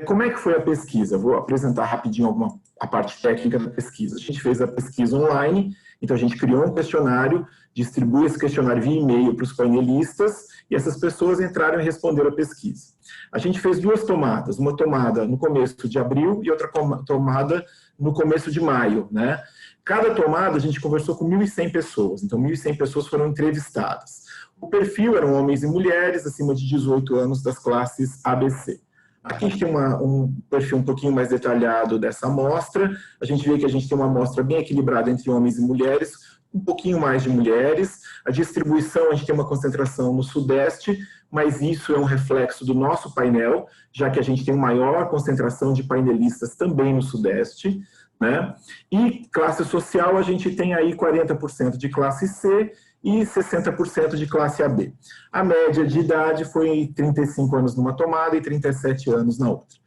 Como é que foi a pesquisa? Vou apresentar rapidinho a parte técnica da pesquisa. A gente fez a pesquisa online, então a gente criou um questionário, distribui esse questionário via e-mail para os painelistas e essas pessoas entraram e responderam a pesquisa. A gente fez duas tomadas, uma tomada no começo de abril e outra tomada no começo de maio, né? Cada tomada a gente conversou com 1.100 pessoas, então 1.100 pessoas foram entrevistadas. O perfil eram homens e mulheres acima de 18 anos das classes ABC. Aqui a gente tem um perfil um pouquinho mais detalhado dessa amostra. A gente vê que a gente tem uma amostra bem equilibrada entre homens e mulheres, um pouquinho mais de mulheres. A distribuição, a gente tem uma concentração no Sudeste, mas isso é um reflexo do nosso painel, já que a gente tem uma maior concentração de painelistas também no Sudeste. Né? E classe social, a gente tem aí 40% de classe C e 60% de classe AB. A média de idade foi 35 anos numa tomada e 37 anos na outra.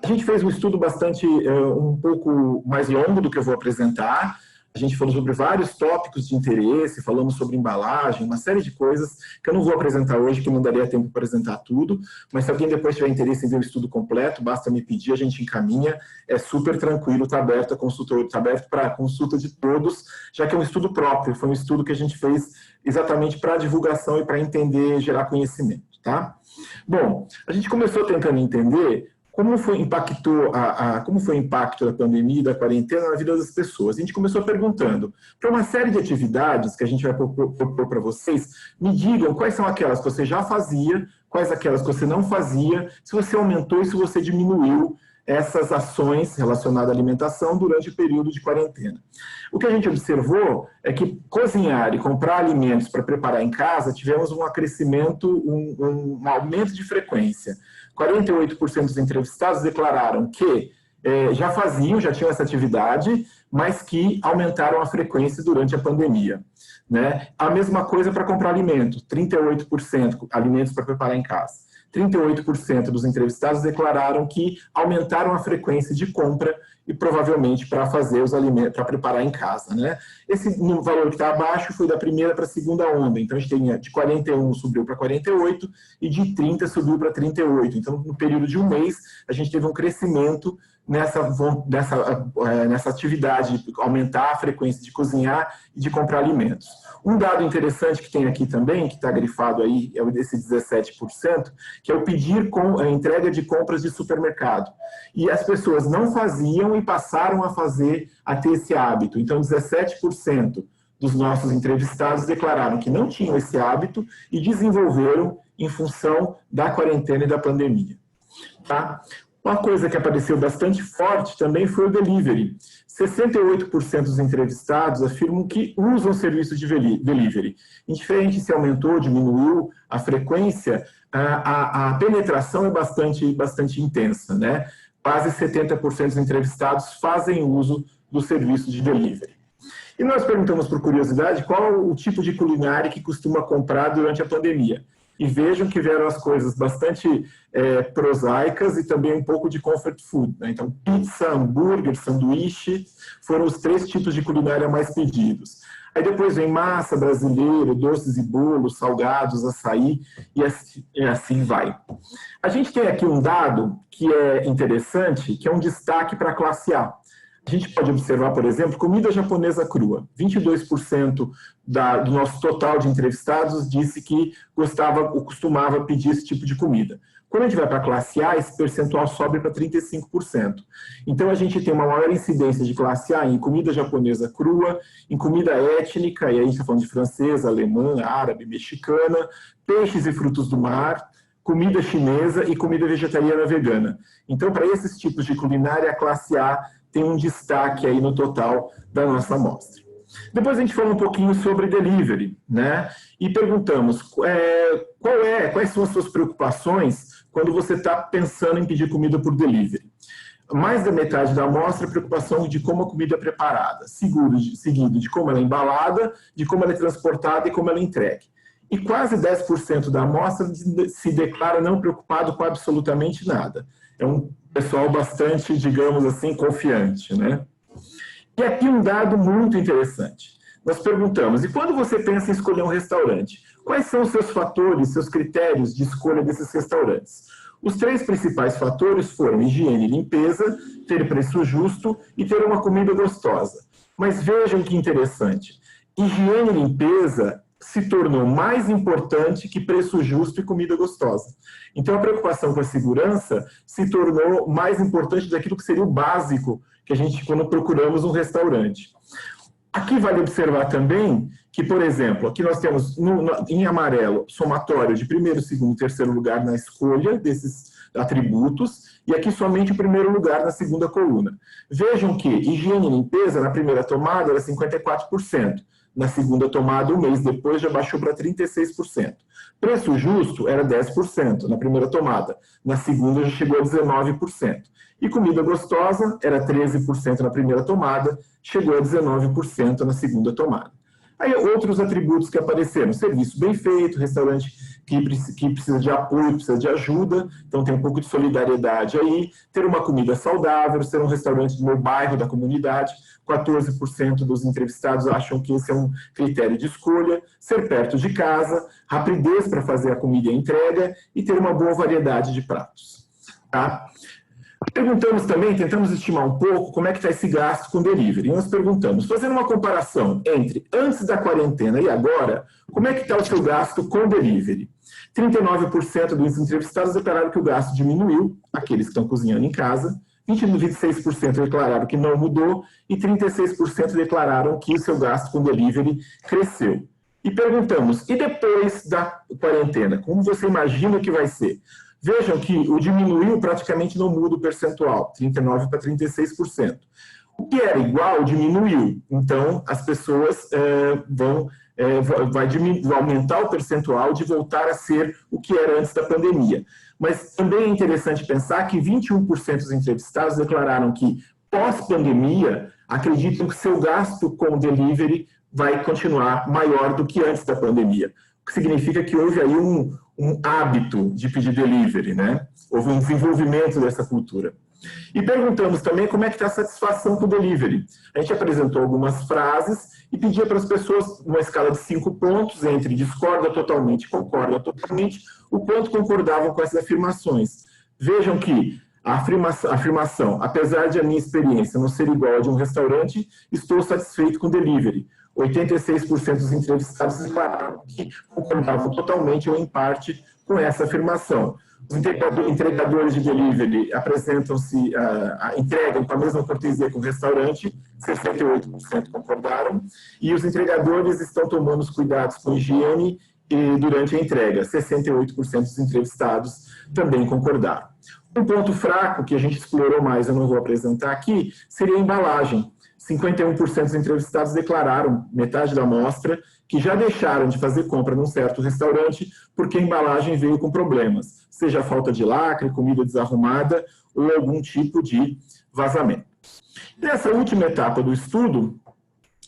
A gente fez um estudo bastante, um pouco mais longo do que eu vou apresentar. A gente falou sobre vários tópicos de interesse, falamos sobre embalagem, uma série de coisas que eu não vou apresentar hoje, que não daria tempo para apresentar tudo, mas se alguém depois tiver interesse em ver o estudo completo, basta me pedir, a gente encaminha, é super tranquilo, está aberto para a consulta de todos, já que é um estudo próprio, foi um estudo que a gente fez exatamente para divulgação e para entender, gerar conhecimento, tá? Bom, a gente começou tentando entender como foi o impacto da pandemia e da quarentena na vida das pessoas. A gente começou perguntando para uma série de atividades que a gente vai propor para vocês, me digam quais são aquelas que você já fazia, quais aquelas que você não fazia, se você aumentou e se você diminuiu essas ações relacionadas à alimentação durante o período de quarentena. O que a gente observou é que cozinhar e comprar alimentos para preparar em casa, tivemos um acrescimento, um aumento de frequência. 48% dos entrevistados declararam que já tinham essa atividade, mas que aumentaram a frequência durante a pandemia. Né? A mesma coisa para comprar alimentos, 38% alimentos para preparar em casa. 38% dos entrevistados declararam que aumentaram a frequência de compra e provavelmente para fazer os alimentos, para preparar em casa, né? Esse valor que está abaixo foi da primeira para a segunda onda, então a gente tem de 41 subiu para 48 e de 30 subiu para 38, então no período de um mês a gente teve um crescimento nessa atividade de aumentar a frequência de cozinhar e de comprar alimentos. Um dado interessante que tem aqui também, que está grifado aí, é o desse 17%, que é o pedir com a entrega de compras de supermercado. E as pessoas não faziam e passaram a ter esse hábito. Então, 17% dos nossos entrevistados declararam que não tinham esse hábito e desenvolveram em função da quarentena e da pandemia. Tá? Uma coisa que apareceu bastante forte também foi o delivery. 68% dos entrevistados afirmam que usam o serviço de delivery. Indiferente se aumentou, diminuiu a frequência, a penetração é bastante intensa, né? Quase 70% dos entrevistados fazem uso do serviço de delivery. E nós perguntamos, por curiosidade, qual o tipo de culinária que costuma comprar durante a pandemia. E vejam que vieram as coisas bastante prosaicas e também um pouco de comfort food, né? Então, pizza, hambúrguer, sanduíche foram os 3 tipos de culinária mais pedidos. Aí depois vem massa brasileira, doces e bolos, salgados, açaí e assim vai. A gente tem aqui um dado que é interessante, que é um destaque para a classe A. A gente pode observar, por exemplo, comida japonesa crua. 22% do nosso total de entrevistados disse que costumava pedir esse tipo de comida. Quando a gente vai para a classe A, esse percentual sobe para 35%. Então, a gente tem uma maior incidência de classe A em comida japonesa crua, em comida étnica, e aí a gente está falando de francesa, alemã, árabe, mexicana, peixes e frutos do mar, comida chinesa e comida vegetariana vegana. Então, para esses tipos de culinária, a classe A tem um destaque aí no total da nossa amostra. Depois a gente falou um pouquinho sobre delivery, né? E perguntamos quais são as suas preocupações quando você está pensando em pedir comida por delivery. Mais da metade da amostra é preocupação de como a comida é preparada, seguido de como ela é embalada, de como ela é transportada e como ela é entregue. E quase 10% da amostra se declara não preocupado com absolutamente nada. É um pessoal bastante, digamos assim, confiante, né? E aqui um dado muito interessante. Nós perguntamos, e quando você pensa em escolher um restaurante, quais são os seus fatores, seus critérios de escolha desses restaurantes? Os 3 principais fatores foram higiene e limpeza, ter preço justo e ter uma comida gostosa. Mas vejam que interessante, higiene e limpeza se tornou mais importante que preço justo e comida gostosa. Então, a preocupação com a segurança se tornou mais importante daquilo que seria o básico que a gente, quando procuramos um restaurante. Aqui vale observar também que, por exemplo, aqui nós temos em amarelo somatório de primeiro, segundo e terceiro lugar na escolha desses atributos, e aqui somente o primeiro lugar na segunda coluna. Vejam que higiene e limpeza na primeira tomada era 54%. Na segunda tomada, um mês depois, já baixou para 36%. Preço justo era 10% na primeira tomada. Na segunda, já chegou a 19%. E comida gostosa era 13% na primeira tomada, chegou a 19% na segunda tomada. Aí outros atributos que apareceram, serviço bem feito, restaurante que precisa de apoio, precisa de ajuda, então tem um pouco de solidariedade aí, ter uma comida saudável, ser um restaurante do meu bairro, da comunidade, 14% dos entrevistados acham que esse é um critério de escolha, ser perto de casa, rapidez para fazer a comida e a entrega e ter uma boa variedade de pratos. Tá? Perguntamos também, tentamos estimar um pouco como é que está esse gasto com delivery. E nós perguntamos, fazendo uma comparação entre antes da quarentena e agora, como é que está o seu gasto com delivery? 39% dos entrevistados declararam que o gasto diminuiu, aqueles que estão cozinhando em casa, 26% declararam que não mudou e 36% declararam que o seu gasto com delivery cresceu. E perguntamos, e depois da quarentena, como você imagina que vai ser? Vejam que o diminuiu praticamente não muda o percentual, 39% para 36%. O que era igual diminuiu, então as pessoas vão aumentar o percentual de voltar a ser o que era antes da pandemia. Mas também é interessante pensar que 21% dos entrevistados declararam que pós-pandemia acreditam que seu gasto com delivery vai continuar maior do que antes da pandemia. O que significa que houve aí um hábito de pedir delivery, né? Houve um desenvolvimento dessa cultura. E perguntamos também como é que está a satisfação com o delivery. A gente apresentou algumas frases e pedia para as pessoas uma escala de 5 pontos, entre discorda totalmente e concorda totalmente, o quanto concordavam com essas afirmações. Vejam que A afirmação, apesar de a minha experiência não ser igual a de um restaurante, estou satisfeito com o delivery. 86% dos entrevistados declararam que concordavam totalmente ou em parte com essa afirmação. Os entregadores de delivery entregam com a mesma cortesia que o restaurante, 68% concordaram, e os entregadores estão tomando os cuidados com higiene durante a entrega, 68% dos entrevistados também concordaram. Um ponto fraco que a gente explorou mais, eu não vou apresentar aqui, seria a embalagem. 51% dos entrevistados declararam, metade da amostra, que já deixaram de fazer compra num certo restaurante porque a embalagem veio com problemas, seja falta de lacre, comida desarrumada ou algum tipo de vazamento. Nessa última etapa do estudo,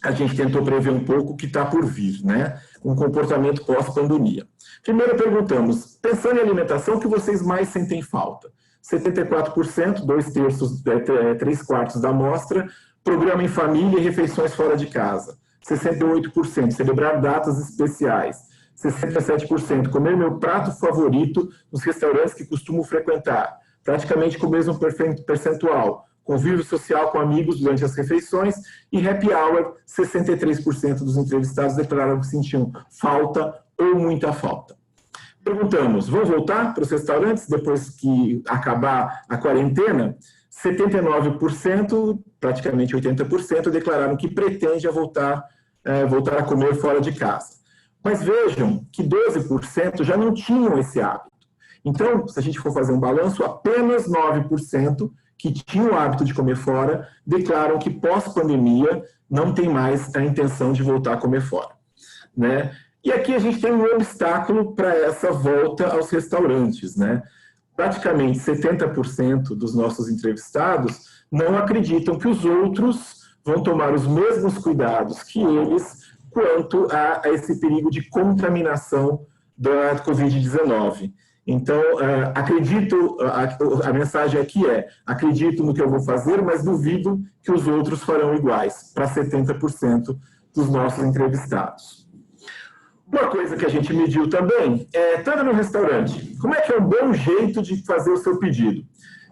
a gente tentou prever um pouco o que está por vir, né? Um comportamento pós-pandemia. Primeiro perguntamos, pensando em alimentação, o que vocês mais sentem falta? 74%, 2/3, 3/4 da amostra, programa em família e refeições fora de casa. 68%, celebrar datas especiais. 67%, comer meu prato favorito nos restaurantes que costumo frequentar. Praticamente com o mesmo percentual. Convívio social com amigos durante as refeições e happy hour, 63% dos entrevistados declararam que sentiam falta ou muita falta. Perguntamos, vão voltar para os restaurantes depois que acabar a quarentena? 79%, praticamente 80%, declararam que pretende voltar a comer fora de casa. Mas vejam que 12% já não tinham esse hábito. Então, se a gente for fazer um balanço, apenas 9% que tinham o hábito de comer fora declaram que pós-pandemia não tem mais a intenção de voltar a comer fora, né? E aqui a gente tem um obstáculo para essa volta aos restaurantes, né? Praticamente 70% dos nossos entrevistados não acreditam que os outros vão tomar os mesmos cuidados que eles quanto a esse perigo de contaminação da Covid-19. Então, a mensagem aqui é, acredito no que eu vou fazer, mas duvido que os outros farão iguais, para 70% dos nossos entrevistados. Uma coisa que a gente mediu também é, estando no restaurante, como é que é um bom jeito de fazer o seu pedido?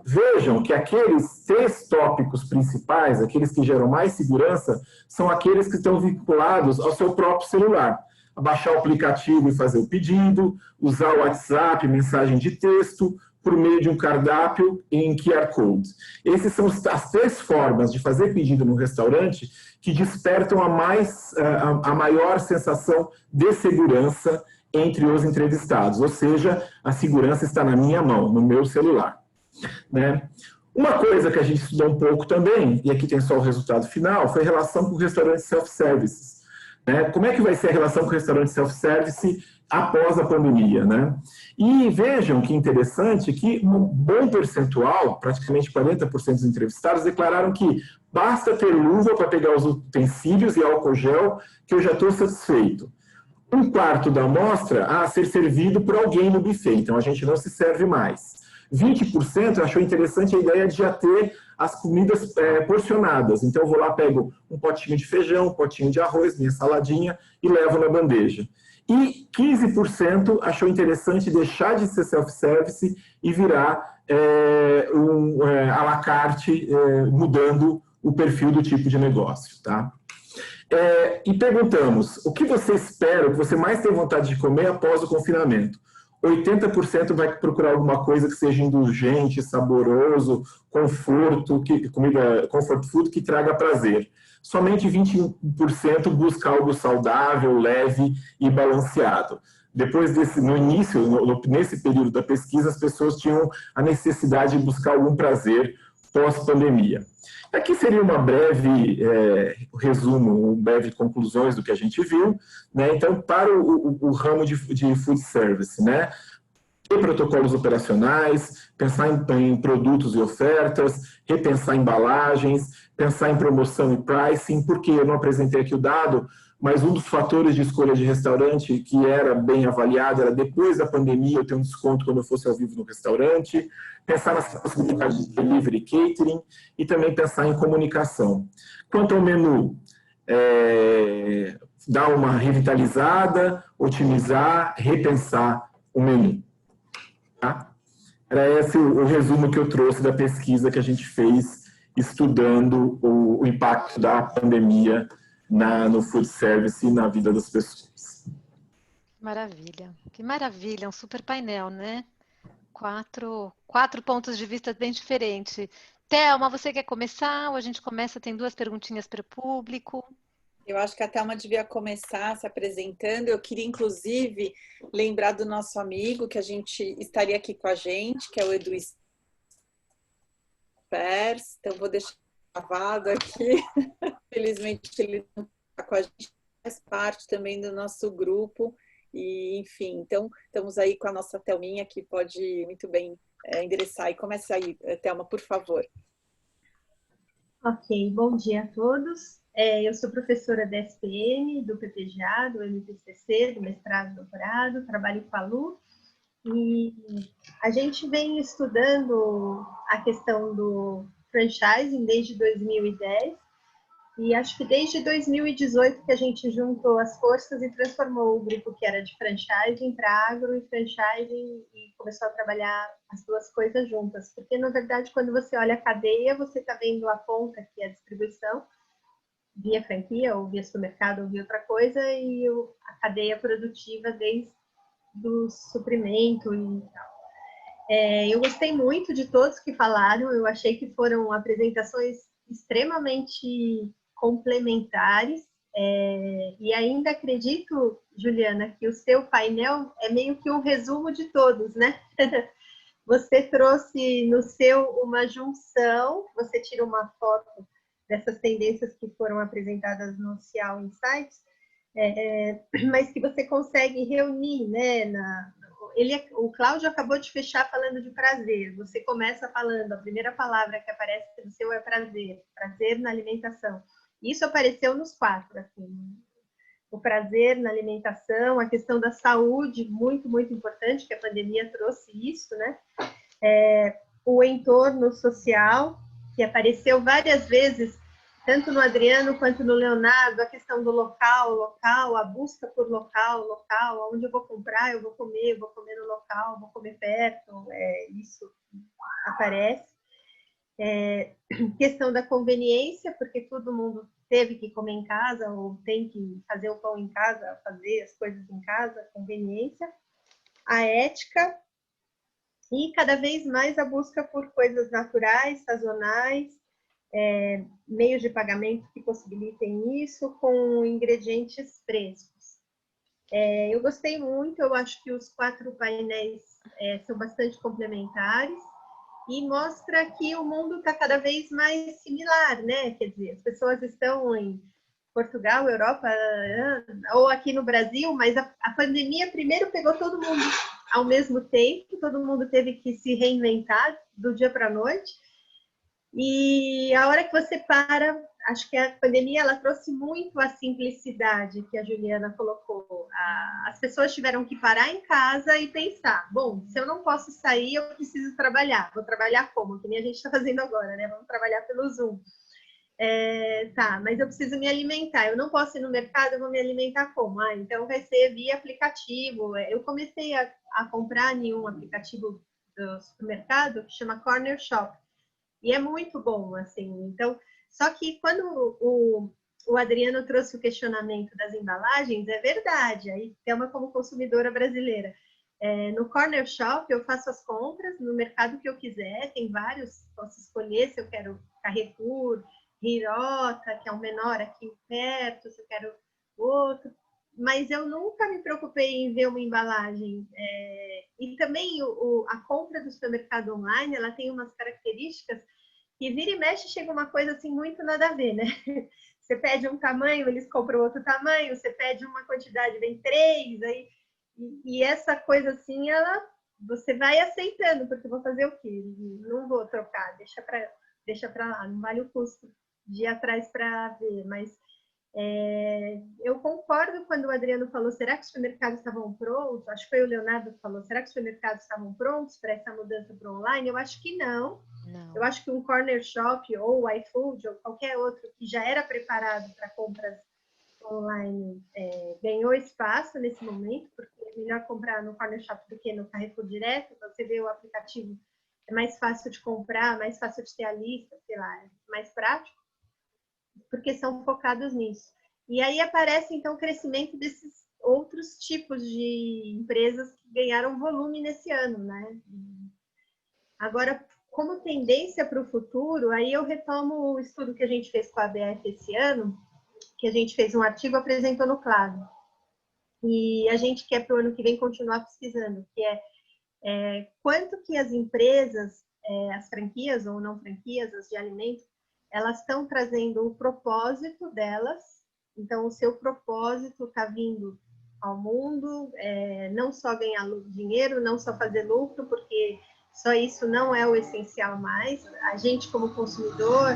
Vejam que aqueles 3 tópicos principais, aqueles que geram mais segurança, são aqueles que estão vinculados ao seu próprio celular. Baixar o aplicativo e fazer o pedido, usar o WhatsApp, mensagem de texto, por meio de um cardápio em QR Code. Essas são as 3 formas de fazer pedido no restaurante que despertam a maior sensação de segurança entre os entrevistados, ou seja, a segurança está na minha mão, no meu celular, né? Uma coisa que a gente estudou um pouco também, e aqui tem só o resultado final, foi a relação com o restaurante self-service. Né? Como é que vai ser a relação com o restaurante self-service após a pandemia, né? E vejam que interessante que um bom percentual, praticamente 40% dos entrevistados, declararam que basta ter luva para pegar os utensílios e álcool gel que eu já estou satisfeito. 1/4 da amostra a ser servido por alguém no buffet, então a gente não se serve mais. 20% achou interessante a ideia de já ter as comidas porcionadas. Então, eu vou lá, pego um potinho de feijão, um potinho de arroz, minha saladinha e levo na bandeja. E 15% achou interessante deixar de ser self-service e virar à la carte, mudando o perfil do tipo de negócio, tá? E perguntamos, o que você espera, o que você mais tem vontade de comer após o confinamento? 80% vai procurar alguma coisa que seja indulgente, saboroso, comfort food que traga prazer. Somente 21% busca algo saudável, leve e balanceado. Depois nesse período da pesquisa, as pessoas tinham a necessidade de buscar algum prazer pós-pandemia. Aqui seria uma breve resumo, breve conclusões do que a gente viu, né? Então, para o ramo de food service, né? Ter protocolos operacionais, pensar em produtos e ofertas, repensar embalagens, pensar em promoção e pricing, porque eu não apresentei aqui o dado, mas um dos fatores de escolha de restaurante que era bem avaliado era depois da pandemia eu ter um desconto quando eu fosse ao vivo no restaurante, pensar nas possibilidades de delivery e catering e também pensar em comunicação. Quanto ao menu, dar uma revitalizada, otimizar, repensar o menu. Tá? Era esse o resumo que eu trouxe da pesquisa que a gente fez estudando o impacto da pandemia no food service e na vida das pessoas. Maravilha, que maravilha, um super painel, né? Quatro pontos de vista bem diferentes. Thelma, você quer começar ou a gente começa? Tem duas perguntinhas para o público. Eu acho que a Thelma devia começar se apresentando. Eu queria, inclusive, lembrar do nosso amigo, que a gente estaria aqui com a gente, que é o Edu Spers. Então, vou deixar gravado aqui. Felizmente, ele não está com a gente, faz parte também do nosso grupo. E, enfim, então, estamos aí com a nossa Thelminha, que pode muito bem endereçar. E comece aí, Thelma, por favor. Ok, bom dia a todos. Eu sou professora da SPM, do PPGA, do MPCC, do mestrado e doutorado, trabalho com a Lu, e a gente vem estudando a questão do franchising desde 2010, e acho que desde 2018 que a gente juntou as forças e transformou o grupo que era de franchising para agro e franchising e começou a trabalhar as duas coisas juntas. Porque, na verdade, quando você olha a cadeia, você está vendo a ponta, que é a distribuição, via franquia, ou via supermercado, ou via outra coisa, e a cadeia produtiva desde o suprimento e tal. Eu gostei muito de todos que falaram, eu achei que foram apresentações extremamente complementares, e ainda acredito, Juliana, que o seu painel é meio que um resumo de todos, né? Você trouxe no seu uma junção, você tira uma foto dessas tendências que foram apresentadas no Cial Insights, mas que você consegue reunir, né? O Cláudio acabou de fechar falando de prazer. Você começa falando, a primeira palavra que aparece no seu é prazer, prazer na alimentação. Isso apareceu nos quatro, assim. O prazer na alimentação, a questão da saúde, muito, muito importante, que a pandemia trouxe isso, né? O entorno social, que apareceu várias vezes, tanto no Adriano quanto no Leonardo, a questão do local, a busca por local, onde eu vou comprar, eu vou comer no local, vou comer perto, isso aparece. Questão da conveniência, porque todo mundo teve que comer em casa, ou tem que fazer o pão em casa, fazer as coisas em casa, conveniência. A ética, e cada vez mais a busca por coisas naturais, sazonais, meios de pagamento que possibilitem isso, com ingredientes frescos. Eu gostei muito, eu acho que os quatro painéis são bastante complementares e mostra que o mundo está cada vez mais similar, né? Quer dizer, as pessoas estão em Portugal, Europa, ou aqui no Brasil, mas a pandemia primeiro pegou todo mundo ao mesmo tempo, todo mundo teve que se reinventar do dia para a noite. E a hora que você para, acho que a pandemia ela trouxe muito a simplicidade que a Juliana colocou. As pessoas tiveram que parar em casa e pensar, bom, se eu não posso sair, eu preciso trabalhar. Vou trabalhar como? Que nem a gente está fazendo agora, né? Vamos trabalhar pelo Zoom. Tá, mas eu preciso me alimentar. Eu não posso ir no mercado, eu vou me alimentar como? Então vai ser via aplicativo. Eu comecei a comprar em um aplicativo do supermercado que chama Corner Shop. E é muito bom, assim. Então, só que quando o Adriano trouxe o questionamento das embalagens, é verdade. Aí tem uma como consumidora brasileira. No Corner Shop eu faço as compras no mercado que eu quiser. Tem vários, posso escolher se eu quero Carrefour, Hirota, que é o menor aqui perto, se eu quero outro. Mas eu nunca me preocupei em ver uma embalagem. E também a compra do supermercado online, ela tem umas características que vira e mexe, chega uma coisa assim muito nada a ver, né? Você pede um tamanho, eles compram outro tamanho, você pede uma quantidade, vem 3, aí, e essa coisa assim, você vai aceitando, porque vou fazer o quê? Não vou trocar, deixa pra lá, não vale o custo de ir atrás para ver, mas eu concordo quando o Adriano falou, será que os supermercados estavam prontos? Acho que foi o Leonardo que falou, será que os supermercados estavam prontos para essa mudança para o online? Eu acho que não. Eu acho que um Corner Shop ou o iFood ou qualquer outro que já era preparado para compras online ganhou espaço nesse momento, porque é melhor comprar no Corner Shop do que no Carrefour Direto. Você vê o aplicativo, é mais fácil de comprar, mais fácil de ter a lista, sei lá, é mais prático, porque são focados nisso. E aí aparece, então, o crescimento desses outros tipos de empresas que ganharam volume nesse ano, né? Agora, como tendência para o futuro, aí eu retomo o estudo que a gente fez com a ABF esse ano, que a gente fez um artigo e apresentou no Claro. E a gente quer para o ano que vem continuar pesquisando, que é quanto que as empresas, as franquias ou não franquias, as de alimentos, elas estão trazendo o propósito delas. Então, o seu propósito está vindo ao mundo, não só ganhar dinheiro, não só fazer lucro, porque só isso não é o essencial mais. A gente, como consumidor,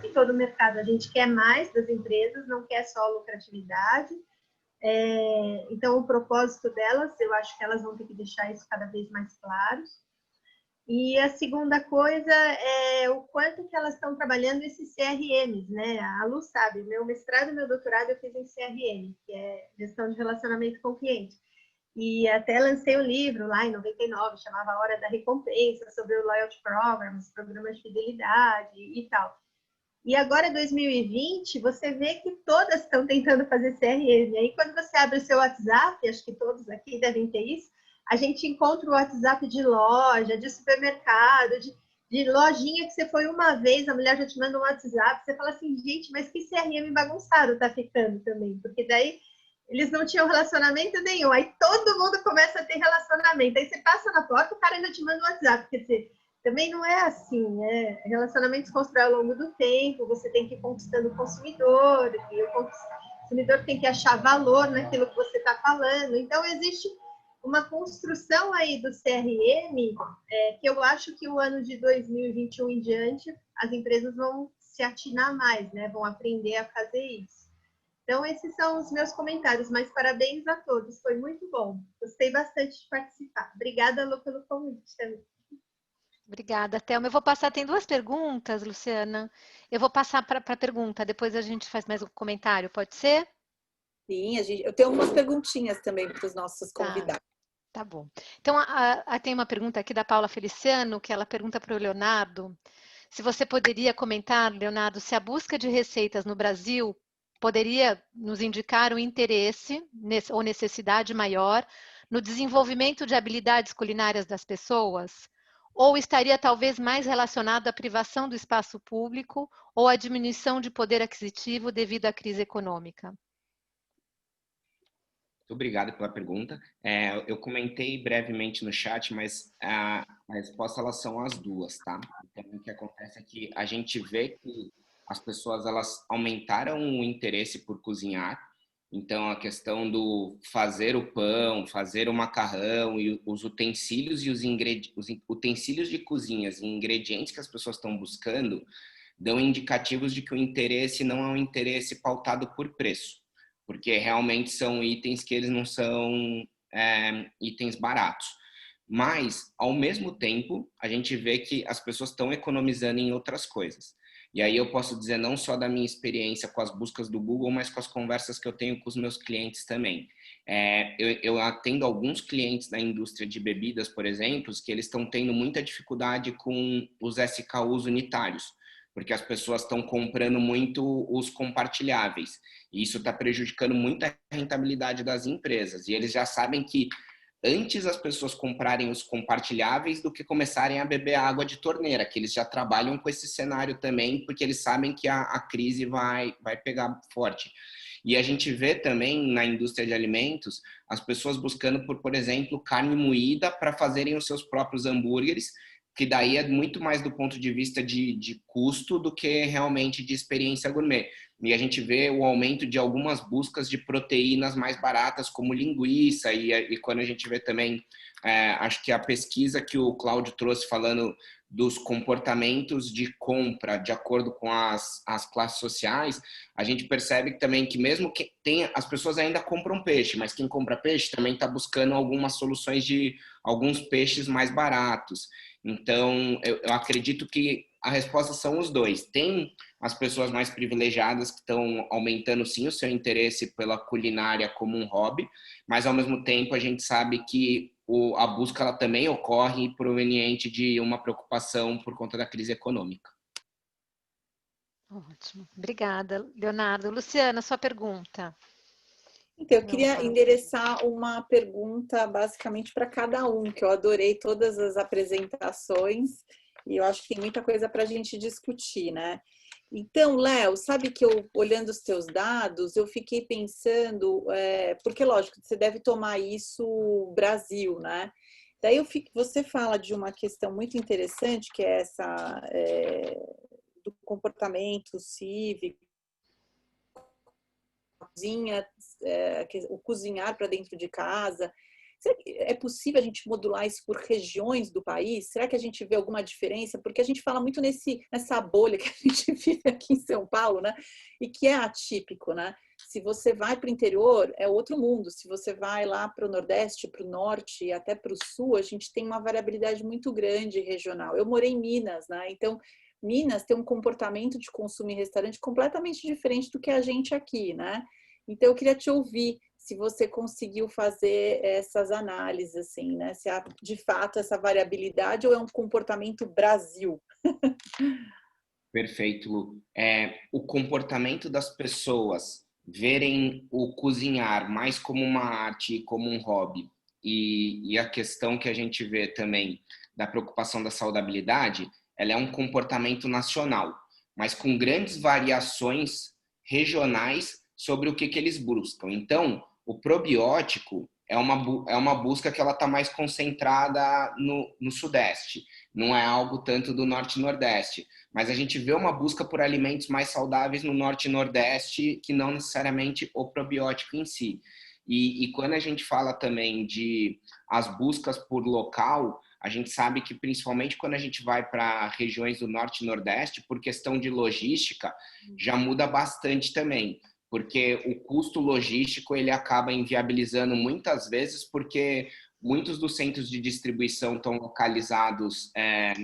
e todo o mercado, a gente quer mais das empresas, não quer só lucratividade. Então, o propósito delas, eu acho que elas vão ter que deixar isso cada vez mais claro. E a segunda coisa é o quanto que elas estão trabalhando esses CRMs, né? A Lu sabe, meu mestrado e meu doutorado eu fiz em CRM, que é Gestão de Relacionamento com o Cliente. E até lancei um livro lá em 99, chamava A Hora da Recompensa, sobre o Loyalty Program, os programas de fidelidade e tal. E agora, em 2020, você vê que todas estão tentando fazer CRM. E aí, quando você abre o seu WhatsApp, acho que todos aqui devem ter isso, a gente encontra o WhatsApp de loja, de supermercado, de lojinha que você foi uma vez, a mulher já te manda um WhatsApp, você fala assim, gente, mas que CRM bagunçado tá ficando também, porque daí eles não tinham relacionamento nenhum, aí todo mundo começa a ter relacionamento, aí você passa na porta, o cara já te manda um WhatsApp, quer dizer, também não é assim, né? Relacionamento se constrói ao longo do tempo, você tem que ir conquistando o consumidor, e o consumidor tem que achar valor naquilo que você está falando, então existe uma construção aí do CRM, que eu acho que o ano de 2021 em diante, as empresas vão se atinar mais, né? Vão aprender a fazer isso. Então, esses são os meus comentários, mas parabéns a todos, foi muito bom. Gostei bastante de participar. Obrigada, Lu, pelo convite também. Obrigada, Thelma. Eu vou passar, tem duas perguntas, Luciana. Eu vou passar para a pergunta, depois a gente faz mais um comentário, pode ser? Sim, eu tenho umas perguntinhas também para os nossos convidados. Tá bom. Então, tem uma pergunta aqui da Paula Feliciano, que ela pergunta para o Leonardo, se você poderia comentar, Leonardo, se a busca de receitas no Brasil poderia nos indicar um interesse ou necessidade maior no desenvolvimento de habilidades culinárias das pessoas? Ou estaria talvez mais relacionado à privação do espaço público ou à diminuição de poder aquisitivo devido à crise econômica? Muito obrigado pela pergunta. Eu comentei brevemente no chat, mas a resposta elas são as duas, tá? Então, o que acontece é que a gente vê que as pessoas elas aumentaram o interesse por cozinhar. Então, a questão do fazer o pão, fazer o macarrão e os utensílios e os utensílios de cozinhas e ingredientes que as pessoas estão buscando dão indicativos de que o interesse não é um interesse pautado por preço, porque realmente são itens que eles não são itens baratos. Mas, ao mesmo tempo, a gente vê que as pessoas estão economizando em outras coisas. E aí eu posso dizer não só da minha experiência com as buscas do Google, mas com as conversas que eu tenho com os meus clientes também. Eu atendo alguns clientes da indústria de bebidas, por exemplo, que eles estão tendo muita dificuldade com os SKUs unitários, porque as pessoas estão comprando muito os compartilháveis. E isso está prejudicando muito a rentabilidade das empresas. E eles já sabem que antes as pessoas comprarem os compartilháveis do que começarem a beber água de torneira, que eles já trabalham com esse cenário também, porque eles sabem que a crise vai pegar forte. E a gente vê também na indústria de alimentos as pessoas buscando por exemplo, carne moída para fazerem os seus próprios hambúrgueres, que daí é muito mais do ponto de vista de custo do que realmente de experiência gourmet. E a gente vê o aumento de algumas buscas de proteínas mais baratas, como linguiça, e quando a gente vê também, acho que a pesquisa que o Cláudio trouxe falando dos comportamentos de compra de acordo com as classes sociais, a gente percebe também que mesmo que as pessoas ainda compram peixe, mas quem compra peixe também está buscando algumas soluções de alguns peixes mais baratos. Então, eu acredito que a resposta são os dois. Tem as pessoas mais privilegiadas que estão aumentando, sim, o seu interesse pela culinária como um hobby, mas, ao mesmo tempo, a gente sabe que a busca ela também ocorre proveniente de uma preocupação por conta da crise econômica. Ótimo. Obrigada, Leonardo. Luciana, sua pergunta. Então, eu queria endereçar uma pergunta basicamente para cada um, que eu adorei todas as apresentações e eu acho que tem muita coisa para a gente discutir, né? Então, Léo, sabe que eu, olhando os teus dados, eu fiquei pensando, porque lógico, você deve tomar isso Brasil, né? Daí você fala de uma questão muito interessante, que é essa do comportamento cívico, o cozinhar para dentro de casa. Será que é possível a gente modular isso por regiões do país? Será que a gente vê alguma diferença? Porque a gente fala muito nessa bolha que a gente vive aqui em São Paulo, né? E que é atípico, né? Se você vai para o interior, é outro mundo. Se você vai lá para o Nordeste, para o Norte e até para o Sul, a gente tem uma variabilidade muito grande regional. Eu morei em Minas, né? Então, Minas tem um comportamento de consumo em restaurante completamente diferente do que a gente aqui, né? Então, eu queria te ouvir se você conseguiu fazer essas análises, assim, né? Se há, de fato, essa variabilidade ou é um comportamento Brasil? Perfeito, Lu. O comportamento das pessoas verem o cozinhar mais como uma arte, como um hobby, e a questão que a gente vê também da preocupação da saudabilidade, ela é um comportamento nacional, mas com grandes variações regionais sobre o que eles buscam. Então, o probiótico é uma busca que ela está mais concentrada no Sudeste, não é algo tanto do Norte e Nordeste, mas a gente vê uma busca por alimentos mais saudáveis no Norte e Nordeste, que não necessariamente o probiótico em si. E quando a gente fala também de as buscas por local, a gente sabe que principalmente quando a gente vai para regiões do Norte e Nordeste, por questão de logística, já muda bastante também, porque o custo logístico ele acaba inviabilizando muitas vezes, porque muitos dos centros de distribuição estão localizados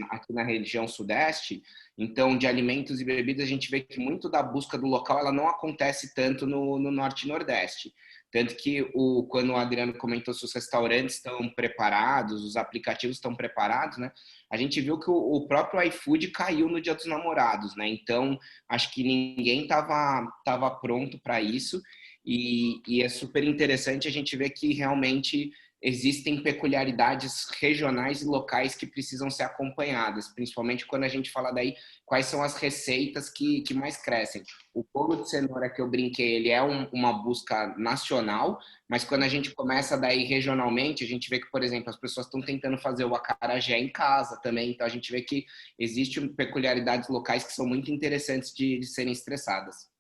aqui na região Sudeste. Então, de alimentos e bebidas, a gente vê que muito da busca do local ela não acontece tanto no Norte e Nordeste. Tanto que quando o Adriano comentou se os restaurantes estão preparados, os aplicativos estão preparados, né? A gente viu que o próprio iFood caiu no Dia dos Namorados, né? Então, acho que ninguém estava pronto para isso. E é super interessante a gente ver que realmente existem peculiaridades regionais e locais que precisam ser acompanhadas, principalmente quando a gente fala daí quais são as receitas que mais crescem. O bolo de cenoura que eu brinquei, ele é uma busca nacional, mas quando a gente começa daí regionalmente, a gente vê que, por exemplo, as pessoas estão tentando fazer o acarajé em casa também, então a gente vê que existem peculiaridades locais que são muito interessantes de serem estressadas.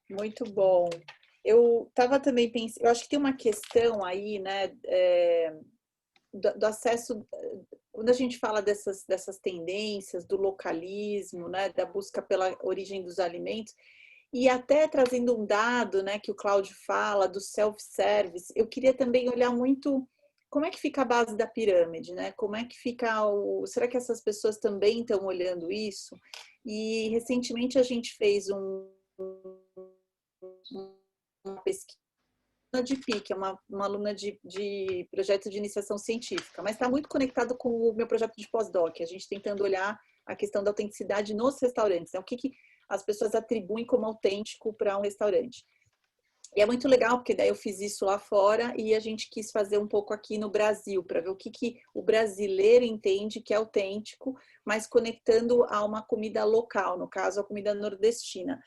Muito bom. Eu estava também pensando, eu acho que tem uma questão aí, né, do acesso, quando a gente fala dessas tendências, do localismo, né, da busca pela origem dos alimentos, e até trazendo um dado, né, que o Cláudio fala, do self-service, eu queria também olhar muito como é que fica a base da pirâmide, né? Como é que fica será que essas pessoas também estão olhando isso? E recentemente a gente fez uma pesquisa de PIC, é uma aluna de projeto de iniciação científica, mas está muito conectado com o meu projeto de pós-doc, a gente tentando olhar a questão da autenticidade nos restaurantes, né? O que as pessoas atribuem como autêntico para um restaurante. E é muito legal, porque daí eu fiz isso lá fora e a gente quis fazer um pouco aqui no Brasil, para ver o que o brasileiro entende que é autêntico, mas conectando a uma comida local, no caso, a comida nordestina.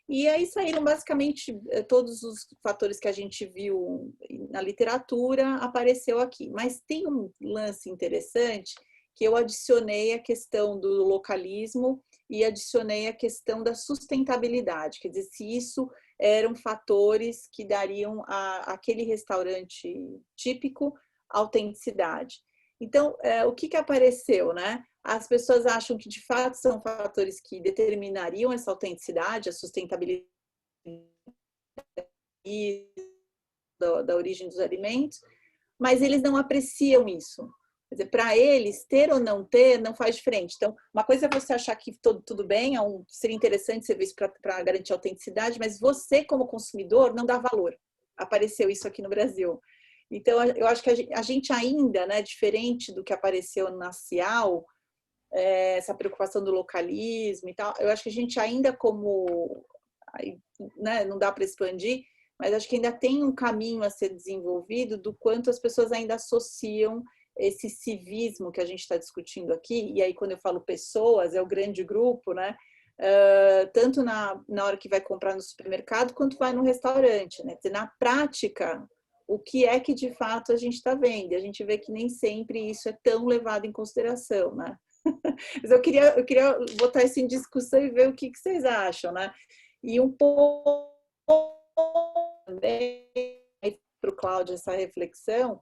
E aí saíram basicamente todos os fatores que a gente viu na literatura, apareceu aqui. Mas tem um lance interessante que eu adicionei a questão do localismo e adicionei a questão da sustentabilidade. Quer dizer, se isso eram fatores que dariam àquele restaurante típico autenticidade. Então, o que apareceu, né? As pessoas acham que, de fato, são fatores que determinariam essa autenticidade, a sustentabilidade da origem dos alimentos, mas eles não apreciam isso. Quer dizer, para eles, ter ou não ter não faz diferente. Então, uma coisa é você achar que tudo bem, seria interessante serviço para garantir autenticidade, mas você, como consumidor, não dá valor. Apareceu isso aqui no Brasil. Então, eu acho que a gente ainda, né, diferente do que apareceu na Cial, essa preocupação do localismo e tal, eu acho que a gente ainda como, né, não dá para expandir, mas acho que ainda tem um caminho a ser desenvolvido do quanto as pessoas ainda associam esse civismo que a gente está discutindo aqui, e aí quando eu falo pessoas, é o grande grupo, né? Tanto na hora que vai comprar no supermercado, quanto vai no restaurante, né? Na prática, o que é que de fato a gente está vendo? E a gente vê que nem sempre isso é tão levado em consideração, né? Mas eu queria botar isso em discussão e ver o que vocês acham, né? E um pouco também para o Cláudio essa reflexão,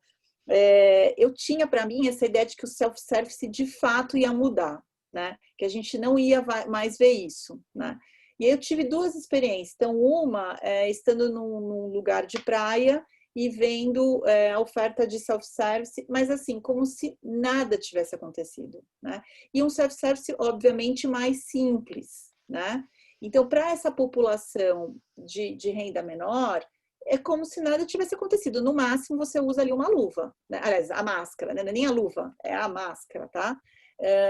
eu tinha para mim essa ideia de que o self-service de fato ia mudar, né? Que a gente não ia mais ver isso, né? E aí eu tive duas experiências. Então, uma, estando num lugar de praia e vendo a oferta de self-service, mas assim, como se nada tivesse acontecido, né? E um self-service, obviamente, mais simples, né? Então, para essa população de renda menor, é como se nada tivesse acontecido. No máximo, você usa ali uma luva, né? Aliás, a máscara, né? Não é nem a luva, é a máscara, tá?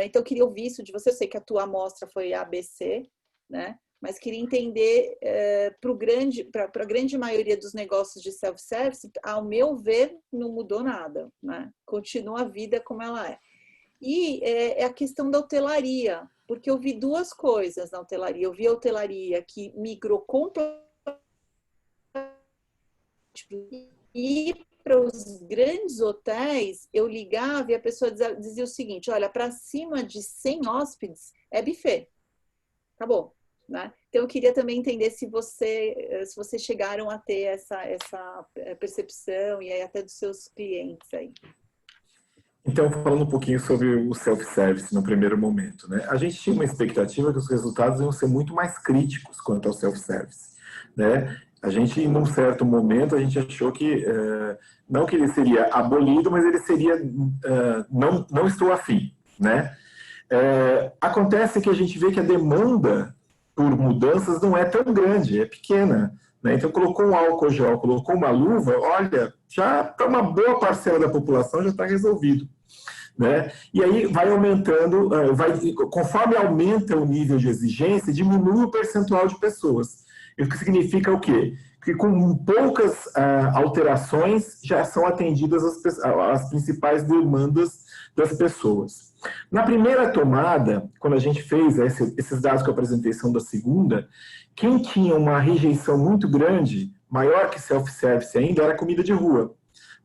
Então, eu queria ouvir isso de você. Eu sei que a tua amostra foi ABC, né? Mas queria entender para a grande maioria dos negócios de self-service, ao meu ver, não mudou nada, né? Continua a vida como ela é. E é a questão da hotelaria, porque eu vi duas coisas na hotelaria. Eu vi a hotelaria que migrou completamente e para os grandes hotéis, eu ligava e a pessoa dizia o seguinte, olha, para cima de 100 hóspedes é buffet. Acabou. Né? Então, eu queria também entender se vocês chegaram a ter essa percepção e aí até dos seus clientes aí. Então, falando um pouquinho sobre o self-service no primeiro momento, né? A gente tinha uma expectativa que os resultados iam ser muito mais críticos quanto ao self-service, né? A gente, num certo momento, a gente achou que, não que ele seria abolido, mas ele seria, não estou afim, né? Acontece que a gente vê que a demanda por mudanças não é tão grande, é pequena, né? Então, colocou um álcool gel, colocou uma luva, olha, já para uma boa parcela da população já está resolvido, né? E aí vai aumentando, conforme aumenta o nível de exigência, diminui o percentual de pessoas. Isso que significa o quê? Que com poucas alterações já são atendidas as principais demandas das pessoas. Na primeira tomada, quando a gente fez esses dados que eu apresentei são da segunda, quem tinha uma rejeição muito grande, maior que self-service ainda, era a comida de rua,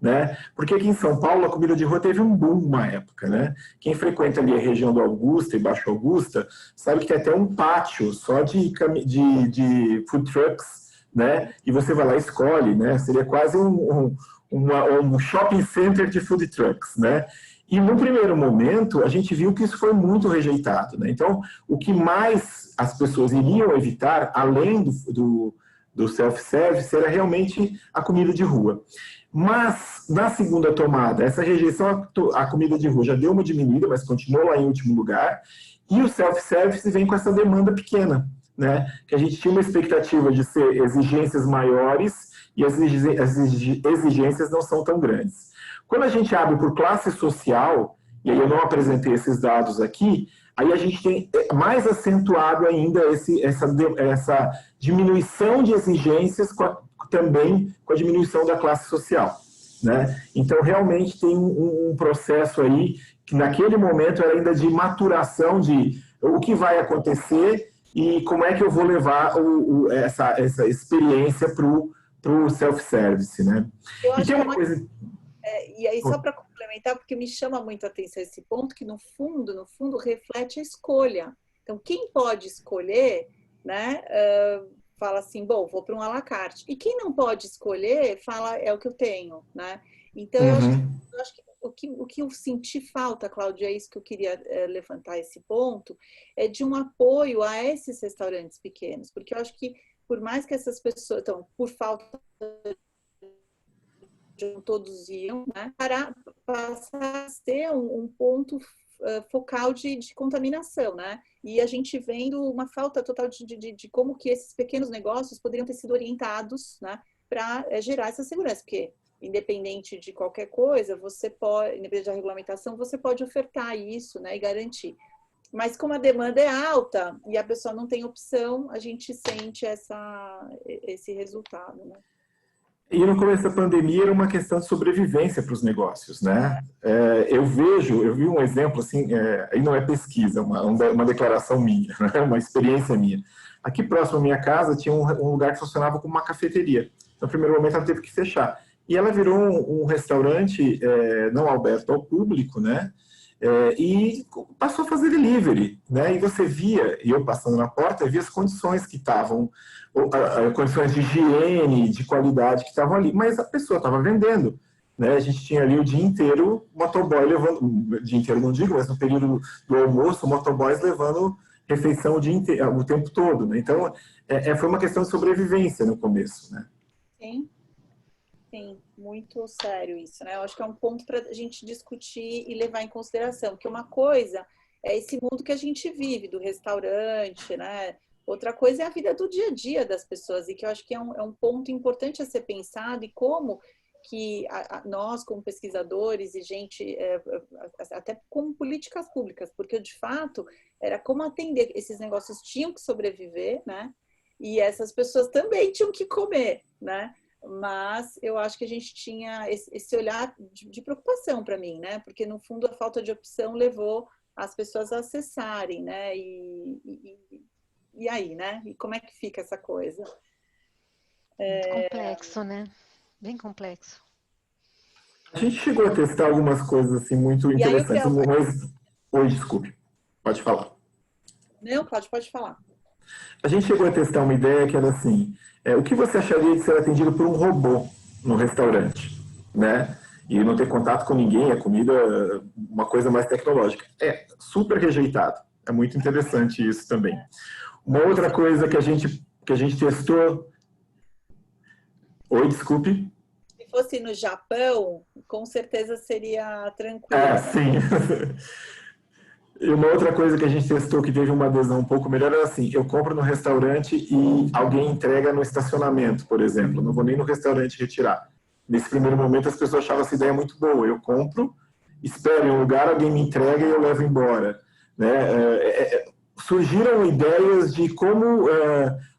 né? Porque aqui em São Paulo a comida de rua teve um boom uma época, né? Quem frequenta ali a região do Augusta e Baixo Augusta sabe que tem até um pátio só de food trucks, né? E você vai lá e escolhe, né? Seria quase um shopping center de food trucks, né? E no primeiro momento a gente viu que isso foi muito rejeitado, né? Então, o que mais as pessoas iriam evitar, além do self-service, era realmente a comida de rua. Mas, na segunda tomada, essa rejeição à comida de rua já deu uma diminuída, mas continuou lá em último lugar, e o self-service vem com essa demanda pequena, né? Que a gente tinha uma expectativa de ser exigências maiores e as exigências não são tão grandes. Quando a gente abre por classe social, e aí eu não apresentei esses dados aqui, aí a gente tem mais acentuado ainda essa diminuição de exigências também com a diminuição da classe social, né? Então, realmente tem um processo aí que naquele momento era ainda de maturação de o que vai acontecer e como é que eu vou levar essa experiência para o self-service, né? E tem uma coisa... E aí, só para complementar, porque me chama muito a atenção esse ponto, que no fundo, reflete a escolha. Então, quem pode escolher, né, fala assim, bom, vou para um à la carte. E quem não pode escolher, fala, é o que eu tenho, né? Então, eu acho que o que eu senti falta, Cláudia, é isso que eu queria levantar esse ponto, é de um apoio a esses restaurantes pequenos, porque eu acho que, por mais que essas pessoas, então, por falta todos iam, né, para passar a ser um ponto focal de contaminação, né? E a gente vendo uma falta total de como que esses pequenos negócios poderiam ter sido orientados, né, para gerar essa segurança, porque independente de qualquer coisa, você pode, independente da regulamentação, você pode ofertar isso, né, e garantir. Mas como a demanda é alta e a pessoa não tem opção, a gente sente esse resultado, né? E no começo da pandemia era uma questão de sobrevivência para os negócios, né? Eu vi um exemplo assim, aí não é pesquisa, uma declaração minha, né? Uma experiência minha. Aqui próximo à minha casa tinha um lugar que funcionava como uma cafeteria. No primeiro momento ela teve que fechar. E ela virou um restaurante não aberto ao público, né? E passou a fazer delivery, né? E você via, e eu passando na porta, eu via as condições que estavam, condições de higiene, de qualidade que estavam ali, mas a pessoa estava vendendo, né? A gente tinha ali o dia inteiro motoboy levando, o dia inteiro não digo, mas no período do almoço, motoboys levando refeição o tempo todo, né? Então, foi uma questão de sobrevivência no começo, né? Sim. Sim, muito sério isso, né? Eu acho que é um ponto para a gente discutir e levar em consideração, porque uma coisa é esse mundo que a gente vive, do restaurante, né? Outra coisa é a vida do dia a dia das pessoas, e que eu acho que é um ponto importante a ser pensado, e como que nós, como pesquisadores e gente, até como políticas públicas, porque de fato era como atender, esses negócios tinham que sobreviver, né? E essas pessoas também tinham que comer, né? Mas eu acho que a gente tinha esse olhar de preocupação para mim, né? Porque, no fundo, a falta de opção levou as pessoas a acessarem, né? E aí, né? E como é que fica essa coisa? Complexo, né? Bem complexo. A gente chegou a testar algumas coisas assim muito interessantes. Oi, desculpe. Pode falar. Não, Cláudio, pode falar. A gente chegou a testar uma ideia que era assim, o que você acharia de ser atendido por um robô no restaurante, né? E não ter contato com ninguém, a comida, uma coisa mais tecnológica. É super rejeitado. É muito interessante isso também. Uma outra coisa que a gente testou... Oi, desculpe. Se fosse no Japão, com certeza seria tranquilo. Sim. E uma outra coisa que a gente testou que teve uma adesão um pouco melhor era assim, eu compro no restaurante e alguém entrega no estacionamento, por exemplo. Não vou nem no restaurante retirar. Nesse primeiro momento as pessoas achavam essa ideia muito boa. Eu compro, espero em um lugar, alguém me entrega e eu levo embora. Né? Surgiram ideias de como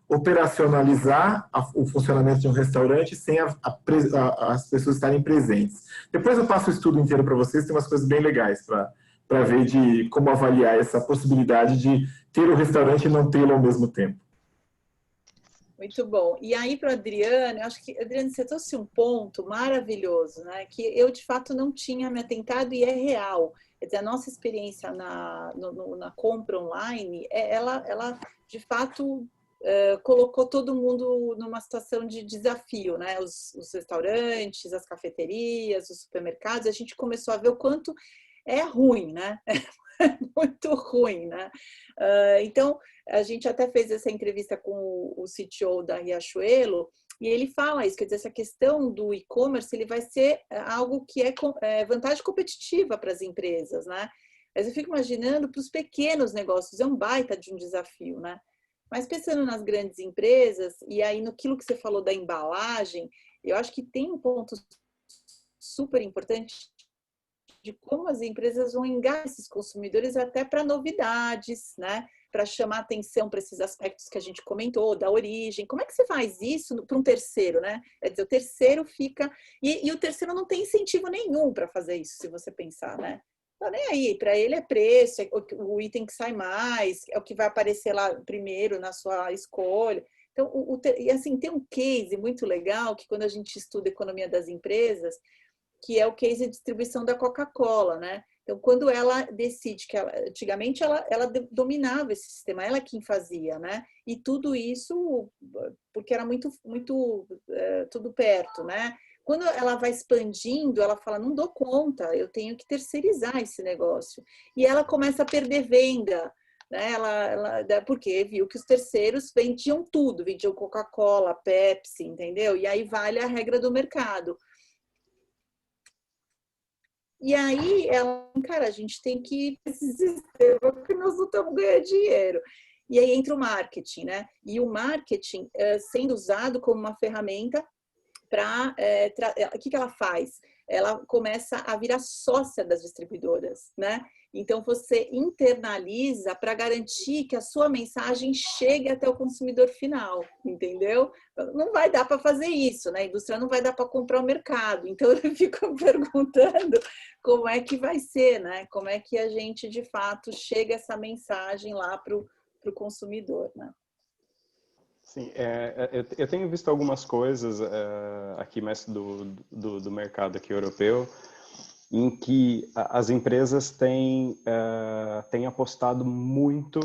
operacionalizar o funcionamento de um restaurante sem as pessoas estarem presentes. Depois eu passo o estudo inteiro para vocês, tem umas coisas bem legais para ver de como avaliar essa possibilidade de ter o restaurante e não tê-lo ao mesmo tempo. Muito bom. E aí, para a Adriana, eu acho que, Adriana, você trouxe um ponto maravilhoso, né? Que eu, de fato, não tinha me atentado e é real. Quer dizer, a nossa experiência na compra online, ela de fato, colocou todo mundo numa situação de desafio, né? Os restaurantes, as cafeterias, os supermercados, a gente começou a ver o quanto é ruim, né? É muito ruim, né? Então, a gente até fez essa entrevista com o CTO da Riachuelo e ele fala isso, quer dizer, essa questão do e-commerce, ele vai ser algo que é vantagem competitiva para as empresas, né? Mas eu fico imaginando para os pequenos negócios, é um baita de um desafio, né? Mas pensando nas grandes empresas, e aí naquilo que você falou da embalagem, eu acho que tem um ponto super importante de como as empresas vão engajar esses consumidores até para novidades, né? Para chamar atenção para esses aspectos que a gente comentou, da origem. Como é que você faz isso para um terceiro, né? Quer dizer, o terceiro fica... E o terceiro não tem incentivo nenhum para fazer isso, se você pensar, né? Tá nem aí, para ele é preço, é o item que sai mais, é o que vai aparecer lá primeiro na sua escolha. Então, e assim, tem um case muito legal que quando a gente estuda economia das empresas, que é o case de distribuição da Coca-Cola, né? Então, quando ela decide que antigamente ela dominava esse sistema, ela quem fazia, né? E tudo isso porque era muito tudo perto, né? Quando ela vai expandindo, ela fala, não dou conta, eu tenho que terceirizar esse negócio. E ela começa a perder venda, né? Porque viu que os terceiros vendiam tudo, vendiam Coca-Cola, Pepsi, entendeu? E aí vale a regra do mercado. E aí ela, cara, a gente tem que ir para esse sistema porque nós não estamos ganhando dinheiro. E aí entra o marketing, né? E o marketing sendo usado como uma ferramenta para... o que ela faz? Ela começa a virar sócia das distribuidoras, né? Então, você internaliza para garantir que a sua mensagem chegue até o consumidor final, entendeu? Não vai dar para fazer isso, né? A indústria não vai dar para comprar o mercado. Então, eu fico perguntando como é que vai ser, né? Como é que a gente, de fato, chega essa mensagem lá para o consumidor, né? Sim, eu tenho visto algumas coisas aqui mais do mercado aqui europeu, em que as empresas têm apostado muito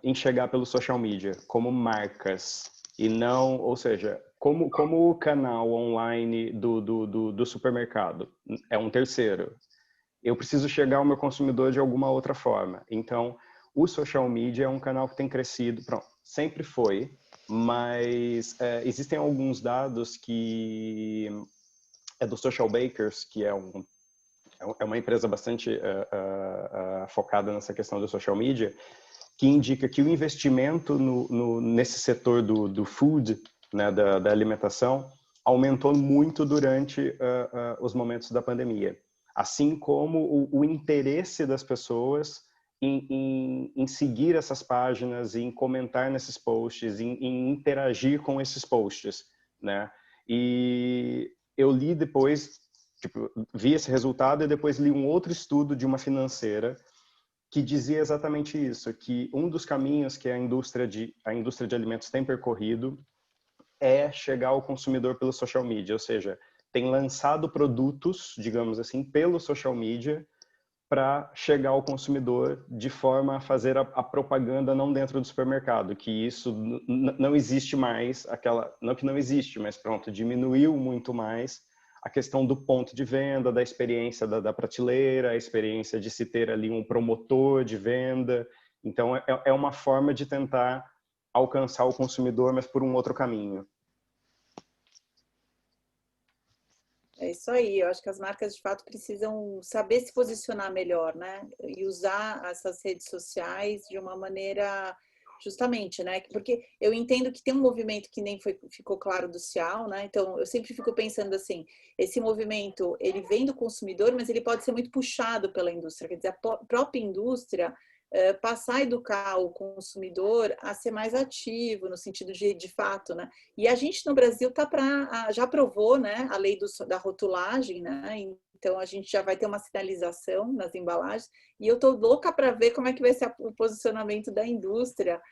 em chegar pelo social media, como marcas, e não, ou seja, como o canal online do supermercado é um terceiro. Eu preciso chegar ao meu consumidor de alguma outra forma. Então, o social media é um canal que tem crescido, pronto, sempre foi, mas existem alguns dados que é do Social Bakers, que é uma empresa bastante focada nessa questão do social media, que indica que o investimento nesse setor do food, né, da alimentação, aumentou muito durante os momentos da pandemia. Assim como o interesse das pessoas em seguir essas páginas, em comentar nesses posts, em interagir com esses posts, né? E eu li depois, tipo, vi esse resultado e depois li um outro estudo de uma financeira que dizia exatamente isso, que um dos caminhos que a indústria de alimentos tem percorrido é chegar ao consumidor pelo social media, ou seja, tem lançado produtos, digamos assim, pelo social media para chegar ao consumidor de forma a fazer a propaganda não dentro do supermercado, que isso não existe mais, não que não existe, mas pronto, diminuiu muito mais a questão do ponto de venda, da experiência da prateleira, a experiência de se ter ali um promotor de venda. Então, é uma forma de tentar alcançar o consumidor, mas por um outro caminho. É isso aí, eu acho que as marcas de fato precisam saber se posicionar melhor, né? E usar essas redes sociais de uma maneira justamente, né? Porque eu entendo que tem um movimento que nem ficou claro do Cial, né? Então eu sempre fico pensando assim, esse movimento ele vem do consumidor, mas ele pode ser muito puxado pela indústria, quer dizer, a própria indústria passar a educar o consumidor a ser mais ativo, no sentido de fato, né? E a gente no Brasil já aprovou, né, a lei da rotulagem, né? Então a gente já vai ter uma sinalização nas embalagens e eu tô louca para ver como é que vai ser o posicionamento da indústria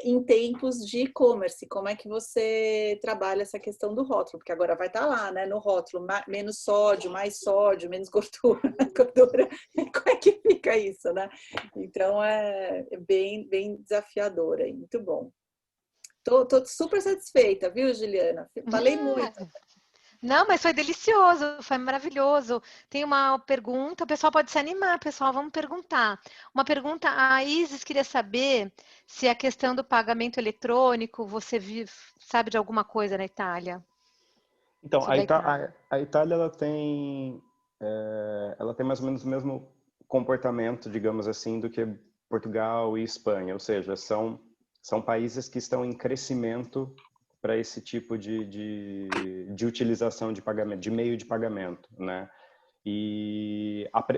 em tempos de e-commerce, como é que você trabalha essa questão do rótulo, porque agora vai estar lá, né, no rótulo, menos sódio, menos gordura, gordura. Como é que fica isso, né? Então é bem desafiador aí, muito bom. Tô super satisfeita, viu, Juliana? Falei muito. Não, mas foi delicioso, foi maravilhoso. Tem uma pergunta, o pessoal pode se animar, pessoal, vamos perguntar. Uma pergunta, a Isis queria saber se a questão do pagamento eletrônico, você sabe de alguma coisa na Itália? Então, a Itália ela tem mais ou menos o mesmo comportamento, digamos assim, do que Portugal e Espanha, ou seja, são países que estão em crescimento para esse tipo de utilização de pagamento, de meio de pagamento, né?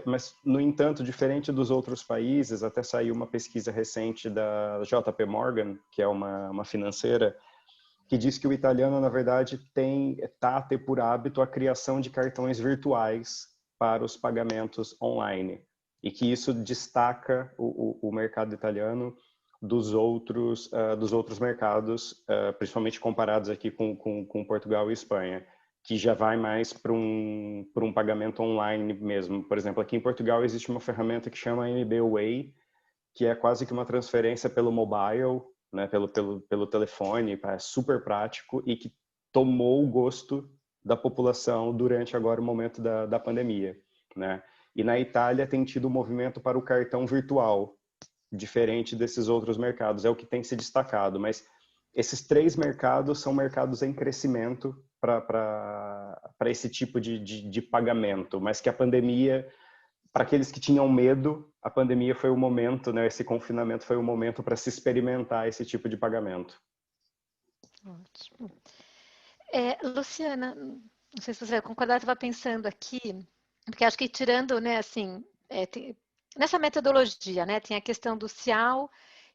Mas, no entanto, diferente dos outros países, até saiu uma pesquisa recente da JP Morgan, que é uma financeira, que diz que o italiano, na verdade, está a ter por hábito a criação de cartões virtuais para os pagamentos online, e que isso destaca o mercado italiano dos outros mercados, principalmente comparados aqui com Portugal e Espanha, que já vai mais para um pagamento online mesmo. Por exemplo, aqui em Portugal existe uma ferramenta que chama MB Way, que é quase que uma transferência pelo mobile, né, pelo telefone, é super prático e que tomou o gosto da população durante agora o momento da pandemia, né? E na Itália tem tido um movimento para o cartão virtual, diferente desses outros mercados, é o que tem se destacado, mas esses 3 mercados são mercados em crescimento para esse tipo de pagamento, mas que a pandemia, para aqueles que tinham medo, a pandemia foi o momento, né, esse confinamento foi o momento para se experimentar esse tipo de pagamento. Ótimo. Luciana, não sei se você vai concordar, eu estava pensando aqui, porque acho que tirando, né, assim, nessa metodologia, né, tem a questão do CIAL,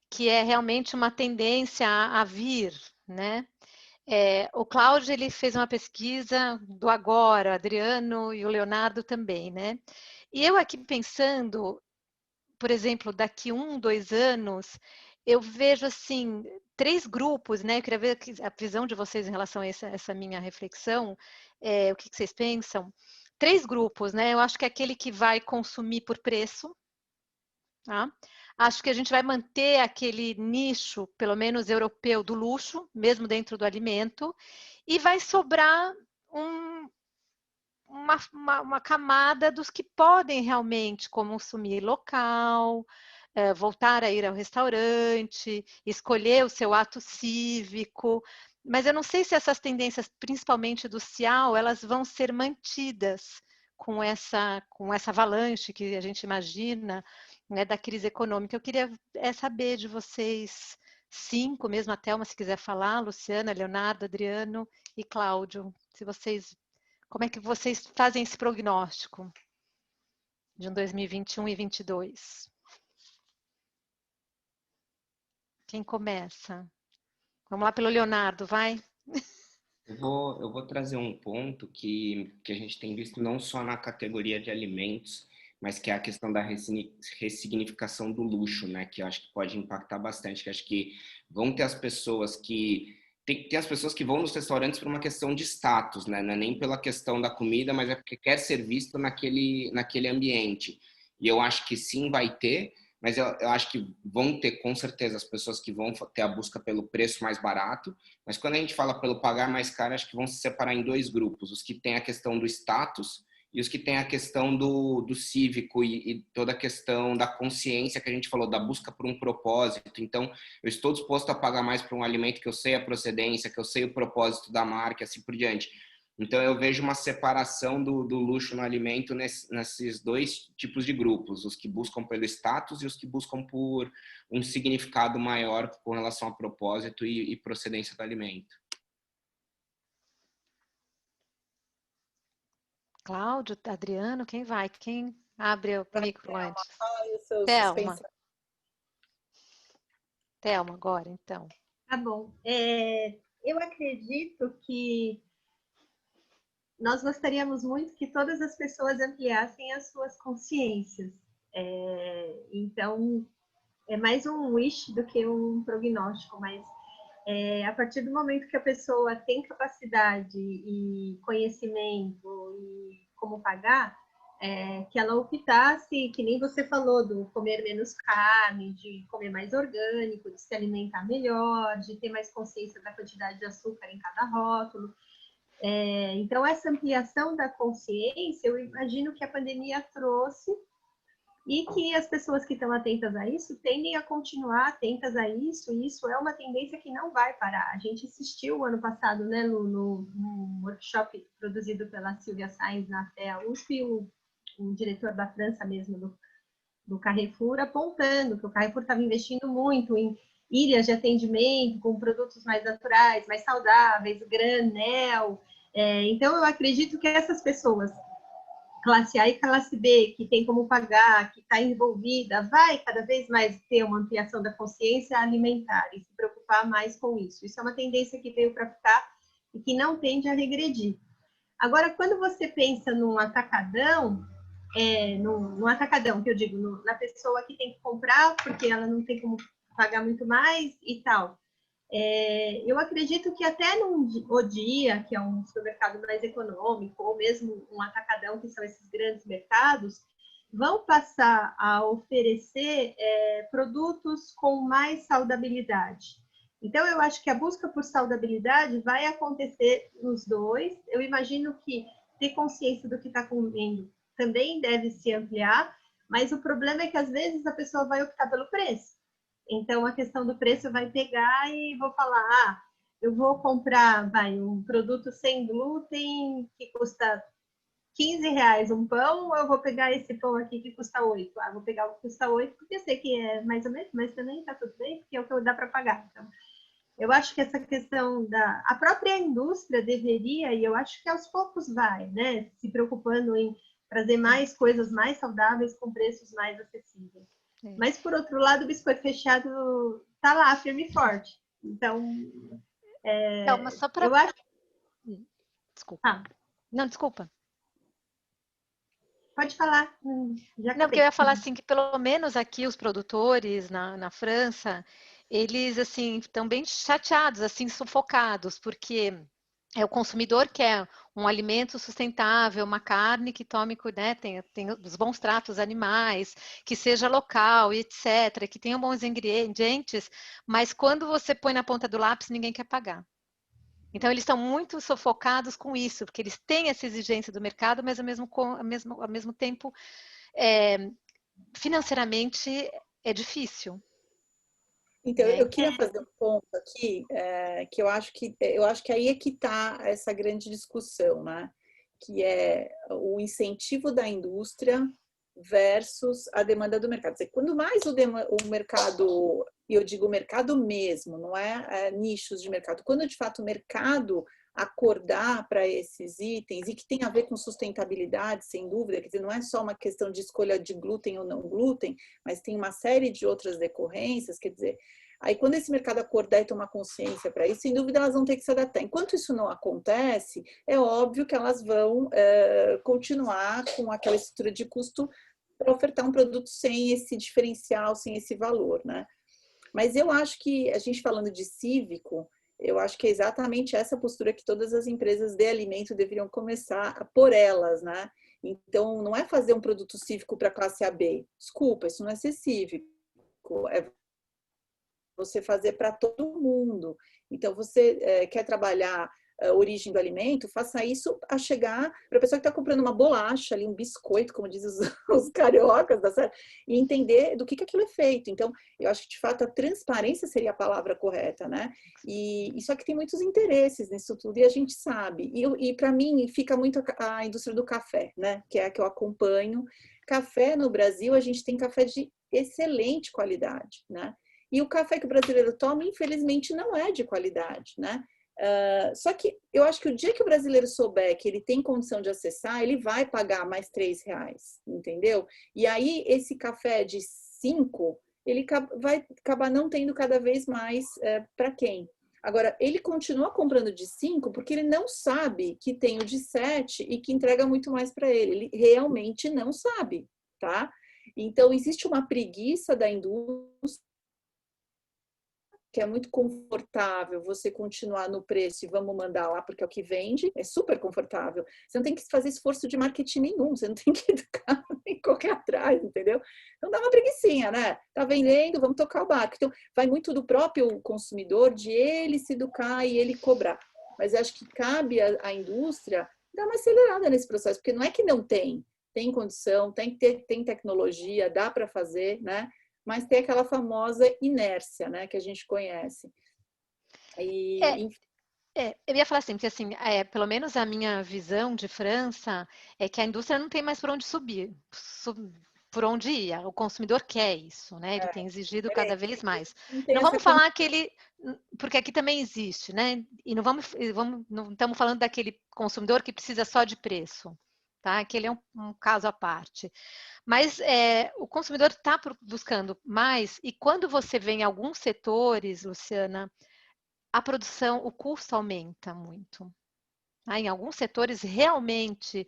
que é realmente uma tendência a vir, né? O Cláudio, ele fez uma pesquisa do agora, o Adriano e o Leonardo também, né? E eu aqui pensando, por exemplo, daqui 1, 2 anos, eu vejo, assim, 3 grupos, né? Eu queria ver a visão de vocês em relação a essa minha reflexão, o que vocês pensam. 3 grupos, né? Eu acho que é aquele que vai consumir por preço, tá? Acho que a gente vai manter aquele nicho, pelo menos europeu, do luxo, mesmo dentro do alimento, e vai sobrar uma camada dos que podem realmente consumir local, voltar a ir ao restaurante, escolher o seu ato cívico. Mas eu não sei se essas tendências, principalmente do CIAL, elas vão ser mantidas com essa avalanche que a gente imagina, né, da crise econômica. Eu queria saber de vocês 5, mesmo a Thelma, se quiser falar, Luciana, Leonardo, Adriano e Cláudio, como é que vocês fazem esse prognóstico de 2021 e 2022? Quem começa? Vamos lá pelo Leonardo, vai. Eu vou trazer um ponto que a gente tem visto não só na categoria de alimentos, mas que é a questão da ressignificação do luxo, né? Que eu acho que pode impactar bastante. Que eu acho que vão ter as pessoas que... Tem as pessoas que vão nos restaurantes por uma questão de status, né? Não é nem pela questão da comida, mas é porque quer ser visto naquele ambiente. E eu acho que sim, vai ter, mas eu acho que vão ter, com certeza, as pessoas que vão ter a busca pelo preço mais barato, mas quando a gente fala pelo pagar mais caro, acho que vão se separar em 2 grupos. Os que têm a questão do status e os que têm a questão do cívico e toda a questão da consciência que a gente falou, da busca por um propósito. Então, eu estou disposto a pagar mais por um alimento que eu sei a procedência, que eu sei o propósito da marca, assim por diante. Então, eu vejo uma separação do luxo no alimento nesses 2 tipos de grupos, os que buscam pelo status e os que buscam por um significado maior com relação a propósito e procedência do alimento. Cláudio, Adriano, quem vai? Quem abre o micro antes? Thelma. Thelma, agora, então. Tá bom. Eu acredito que nós gostaríamos muito que todas as pessoas ampliassem as suas consciências. Então, é mais um wish do que um prognóstico, mas a partir do momento que a pessoa tem capacidade e conhecimento e como pagar, que ela optasse, que nem você falou, do comer menos carne, de comer mais orgânico, de se alimentar melhor, de ter mais consciência da quantidade de açúcar em cada rótulo. Então, essa ampliação da consciência, eu imagino que a pandemia trouxe e que as pessoas que estão atentas a isso tendem a continuar atentas a isso, e isso é uma tendência que não vai parar. A gente assistiu ano passado, né, no workshop produzido pela Silvia Sainz na FEA USP, o diretor da França mesmo, do Carrefour, apontando que o Carrefour estava investindo muito em ilhas de atendimento, com produtos mais naturais, mais saudáveis, granel. Então, eu acredito que essas pessoas, classe A e classe B, que tem como pagar, que está envolvida, vai cada vez mais ter uma ampliação da consciência alimentar e se preocupar mais com isso. Isso é uma tendência que veio para ficar e que não tende a regredir. Agora, quando você pensa num atacadão, no atacadão, que eu digo, na pessoa que tem que comprar porque ela não tem como pagar muito mais e tal, eu acredito que até no Dia, que é um supermercado mais econômico, ou mesmo um atacadão, que são esses grandes mercados, vão passar a oferecer produtos com mais saudabilidade. Então, eu acho que a busca por saudabilidade vai acontecer nos 2. Eu imagino que ter consciência do que está comendo também deve se ampliar, mas o problema é que, às vezes, a pessoa vai optar pelo preço. Então, a questão do preço vai pegar e vou falar, eu vou comprar, um produto sem glúten que custa R$15 um pão, ou eu vou pegar esse pão aqui que custa 8? Vou pegar o que custa 8, porque eu sei que é mais ou menos, mas também tá tudo bem, porque é o que dá para pagar. Então, eu acho que essa questão a própria indústria deveria, e eu acho que aos poucos vai, né, se preocupando em trazer mais coisas mais saudáveis com preços mais acessíveis. Mas, por outro lado, o biscoito recheado tá lá, firme e forte. Então, Não, mas só para... eu acho... Desculpa. Não, desculpa. Pode falar. Não, porque eu ia falar assim, que pelo menos aqui os produtores na França, eles assim estão bem chateados, assim, sufocados, porque o consumidor quer um alimento sustentável, uma carne que tome, né, tem os bons tratos animais, que seja local, etc., que tenha bons ingredientes, mas quando você põe na ponta do lápis, ninguém quer pagar. Então, eles estão muito sufocados com isso, porque eles têm essa exigência do mercado, mas ao mesmo tempo, financeiramente, é difícil. Então, eu queria fazer um ponto aqui, que eu acho que aí é que está essa grande discussão, né? Que é o incentivo da indústria versus a demanda do mercado. Quer dizer, quando mais o mercado, e eu digo mercado mesmo, não é nichos de mercado, quando de fato o mercado acordar para esses itens, e que tem a ver com sustentabilidade, sem dúvida, quer dizer, não é só uma questão de escolha de glúten ou não glúten, mas tem uma série de outras decorrências, quer dizer, aí quando esse mercado acordar e tomar consciência para isso, sem dúvida elas vão ter que se adaptar. Enquanto isso não acontece, é óbvio que elas vão continuar com aquela estrutura de custo para ofertar um produto sem esse diferencial, sem esse valor, né? Mas eu acho que, a gente falando de cívico, eu acho que é exatamente essa postura que todas as empresas de alimento deveriam começar por elas, né? Então, não é fazer um produto cívico para a classe AB. Desculpa, isso não é ser cívico. É você fazer para todo mundo. Então, você quer trabalhar a origem do alimento, faça isso a chegar para a pessoa que está comprando uma bolacha, ali, um biscoito, como dizem os cariocas, e entender do que aquilo é feito. Então, eu acho que, de fato, a transparência seria a palavra correta, né? E só que tem muitos interesses nisso tudo, e a gente sabe. E para mim, fica muito a indústria do café, né? Que é a que eu acompanho. Café no Brasil, a gente tem café de excelente qualidade, né? E o café que o brasileiro toma, infelizmente, não é de qualidade, né? Só que eu acho que o dia que o brasileiro souber que ele tem condição de acessar, ele vai pagar mais R$3, entendeu? E aí, esse café de 5, ele vai acabar não tendo cada vez mais para quem? Agora, ele continua comprando de 5 porque ele não sabe que tem o de 7 e que entrega muito mais para ele. Ele realmente não sabe, tá? Então, existe uma preguiça da indústria, que é muito confortável você continuar no preço e vamos mandar lá porque é o que vende, é super confortável. Você não tem que fazer esforço de marketing nenhum, você não tem que educar nem correr atrás, entendeu? Então dá uma preguicinha, né? Tá vendendo, vamos tocar o barco. Então vai muito do próprio consumidor, de ele se educar e ele cobrar. Mas eu acho que cabe à indústria dar uma acelerada nesse processo, porque não é que não tem condição, tem tecnologia, dá para fazer, né? Mas tem aquela famosa inércia, né, que a gente conhece. Eu ia falar assim, porque assim, pelo menos a minha visão de França é que a indústria não tem mais por onde subir, por onde ir. O consumidor quer isso, né? Ele tem exigido cada vez mais. Não vamos falar porque aqui também existe, né? E não estamos falando daquele consumidor que precisa só de preço, tá? Aquele é um caso à parte. Mas o consumidor está buscando mais, e quando você vê em alguns setores, Luciana, a produção, o custo aumenta muito. Em alguns setores, realmente,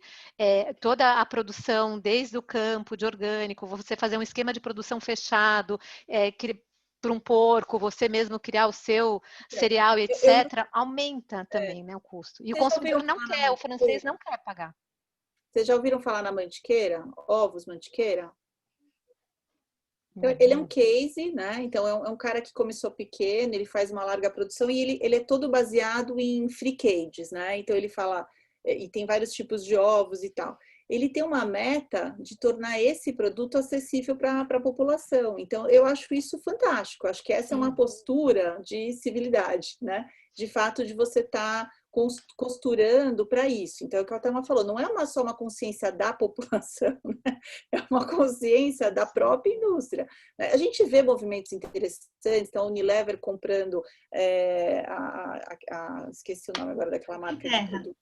toda a produção, desde o campo de orgânico, você fazer um esquema de produção fechado, para um porco, você mesmo criar o seu cereal, etc., aumenta também, né, o custo. E o consumidor não quer, o francês não quer pagar. Vocês já ouviram falar na mantiqueira? Ovos mantiqueira? Então, ele é um case, né? Então, é um cara que começou pequeno, ele faz uma larga produção e ele é todo baseado em free cages, né? Então, ele fala, e tem vários tipos de ovos e tal. ele tem uma meta de tornar esse produto acessível para a população. Então, eu acho isso fantástico. Acho que essa é uma postura de civilidade, né? De fato, de você estar costurando para isso. Então, é o que a Thelma falou, não é só uma consciência da população, né? É uma consciência da própria indústria. A gente vê movimentos interessantes, então, a Unilever comprando, esqueci o nome agora daquela marca de produto.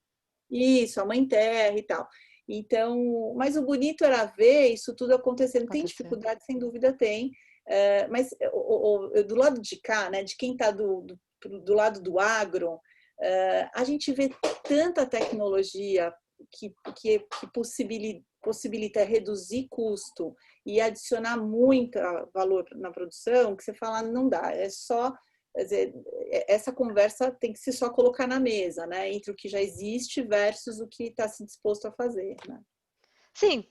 Isso, a Mãe Terra e tal. Então, mas o bonito era ver isso tudo acontecendo. Tem dificuldade, sem dúvida tem, mas do lado de cá, né, de quem está do lado do agro, a gente vê tanta tecnologia que possibilita reduzir custo e adicionar muito valor na produção, que você fala, não dá, é só... Quer dizer, essa conversa tem que se só colocar na mesa, né? Entre o que já existe versus o que está se disposto a fazer, né? Sim,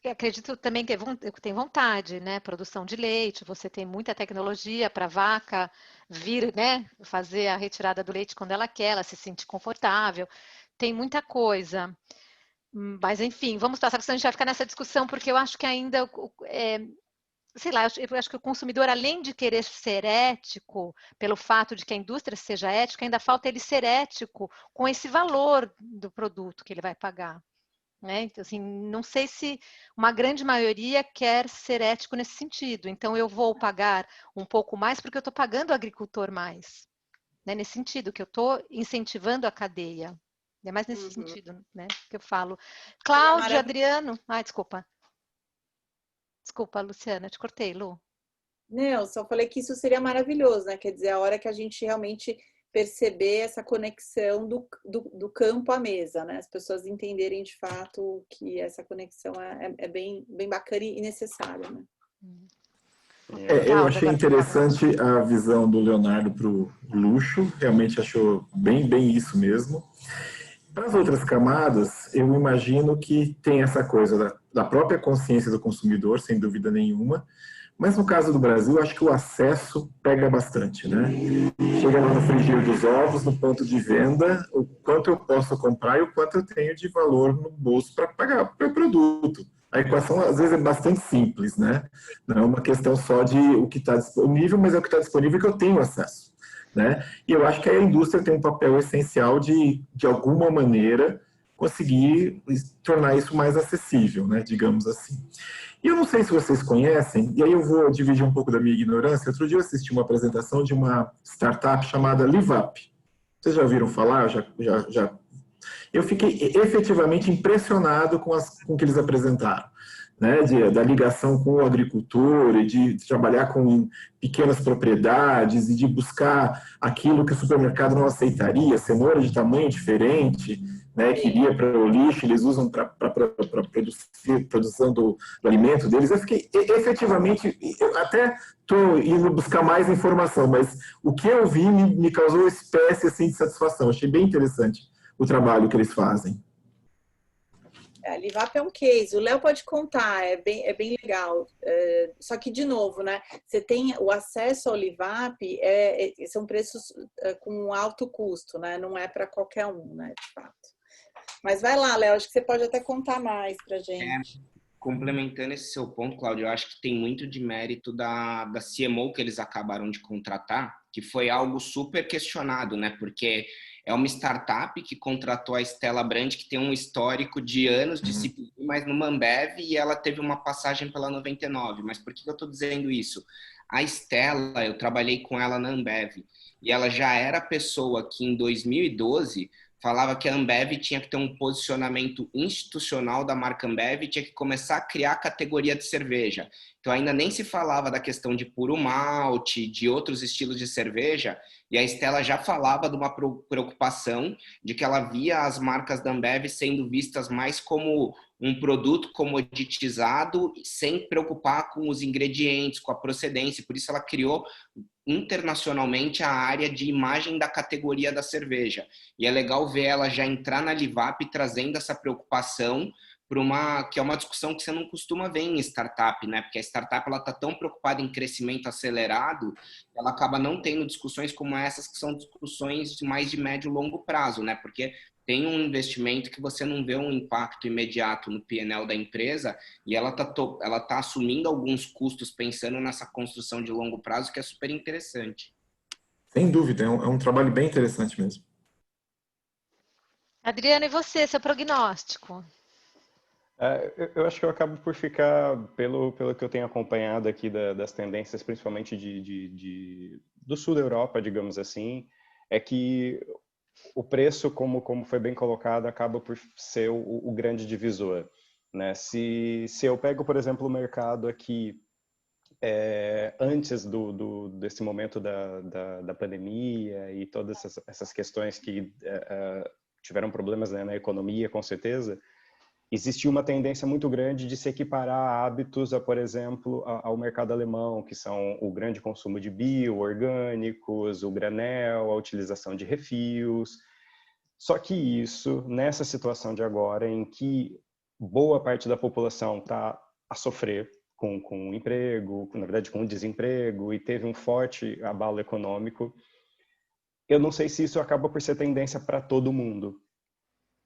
eu acredito também que tem vontade, né? Produção de leite, você tem muita tecnologia para a vaca vir, né? Fazer a retirada do leite quando ela quer, ela se sente confortável. Tem muita coisa. Mas, enfim, vamos passar, porque a gente vai ficar nessa discussão, porque eu acho que ainda... sei lá, eu acho que o consumidor, além de querer ser ético, pelo fato de que a indústria seja ética, ainda falta ele ser ético com esse valor do produto que ele vai pagar. Né? Então, assim, não sei se uma grande maioria quer ser ético nesse sentido. Então, eu vou pagar um pouco mais porque eu estou pagando o agricultor mais. Né? Nesse sentido, que eu estou incentivando a cadeia. É mais nesse sentido, né, que eu falo. Cláudia, Adriano... Ai, desculpa. Desculpa, Luciana, te cortei, Lu. Não, só falei que isso seria maravilhoso, né? Quer dizer, a hora que a gente realmente perceber essa conexão do campo à mesa, né? As pessoas entenderem de fato que essa conexão é bem bacana e necessária, né? Eu achei interessante a visão do Leonardo para o luxo, realmente achou bem isso mesmo. Para as outras camadas, eu imagino que tem essa coisa da própria consciência do consumidor, sem dúvida nenhuma, mas no caso do Brasil, eu acho que o acesso pega bastante, né? Chega lá no frigir dos ovos, no ponto de venda, o quanto eu posso comprar e o quanto eu tenho de valor no bolso para pagar o produto. A equação, às vezes, é bastante simples, né? Não é uma questão só de o que está disponível, mas é o que está disponível que eu tenho acesso. Né? E eu acho que a indústria tem um papel essencial de alguma maneira, conseguir tornar isso mais acessível, né? Digamos assim. E eu não sei se vocês conhecem, e aí eu vou dividir um pouco da minha ignorância. Outro dia eu assisti uma apresentação de uma startup chamada LiveUp. Vocês já ouviram falar? Eu fiquei efetivamente impressionado com o que eles apresentaram. Né, da ligação com o agricultor e de trabalhar com pequenas propriedades e de buscar aquilo que o supermercado não aceitaria, cenoura de tamanho diferente, né, que iria para o lixo, eles usam para produção do alimento deles. Eu fiquei efetivamente, eu até estou indo buscar mais informação, mas o que eu vi me causou uma espécie assim, de satisfação. Achei bem interessante o trabalho que eles fazem. A LiveUp é um case, o Léo pode contar, é bem legal. Só que, de novo, né, você tem o acesso ao LiveUp, são preços com alto custo, né, não é para qualquer um, né, de fato. Mas vai lá, Léo, acho que você pode até contar mais para a gente. Complementando esse seu ponto, Cláudio, eu acho que tem muito de mérito da CMO que eles acabaram de contratar, que foi algo super questionado, né, porque... É uma startup que contratou a Stella Brand, que tem um histórico de anos de CPI, mas no Ambev, e ela teve uma passagem pela 99. Mas por que eu estou dizendo isso? A Stella, eu trabalhei com ela na Ambev, e ela já era a pessoa que em 2012 falava que a Ambev tinha que ter um posicionamento institucional da marca Ambev e tinha que começar a criar a categoria de cerveja. Então ainda nem se falava da questão de puro malte, de outros estilos de cerveja, e a Stella já falava de uma preocupação de que ela via as marcas da Ambev sendo vistas mais como um produto comoditizado, sem preocupar com os ingredientes, com a procedência. Por isso ela criou internacionalmente a área de imagem da categoria da cerveja. E é legal ver ela já entrar na LiveUp trazendo essa preocupação que é uma discussão que você não costuma ver em startup, né? Porque a startup ela está tão preocupada em crescimento acelerado, ela acaba não tendo discussões como essas, que são discussões mais de médio e longo prazo, né? Porque tem um investimento que você não vê um impacto imediato no P&L da empresa e ela tá assumindo alguns custos pensando nessa construção de longo prazo, que é super interessante. Sem dúvida, é um trabalho bem interessante mesmo. Adriano, e você, seu prognóstico? Eu acho que eu acabo por ficar, pelo que eu tenho acompanhado aqui das tendências, principalmente do sul da Europa, digamos assim, é que o preço, como foi bem colocado, acaba por ser o grande divisor, né? Se eu pego, por exemplo, o mercado aqui antes desse momento da pandemia e todas essas questões que tiveram problemas, né, na economia, com certeza, existia uma tendência muito grande de se equiparar hábitos, por exemplo, ao mercado alemão, que são o grande consumo de orgânicos, o granel, a utilização de refis. Só que isso, nessa situação de agora, em que boa parte da população está a sofrer com o emprego, na verdade com o desemprego, e teve um forte abalo econômico, eu não sei se isso acaba por ser tendência para todo mundo.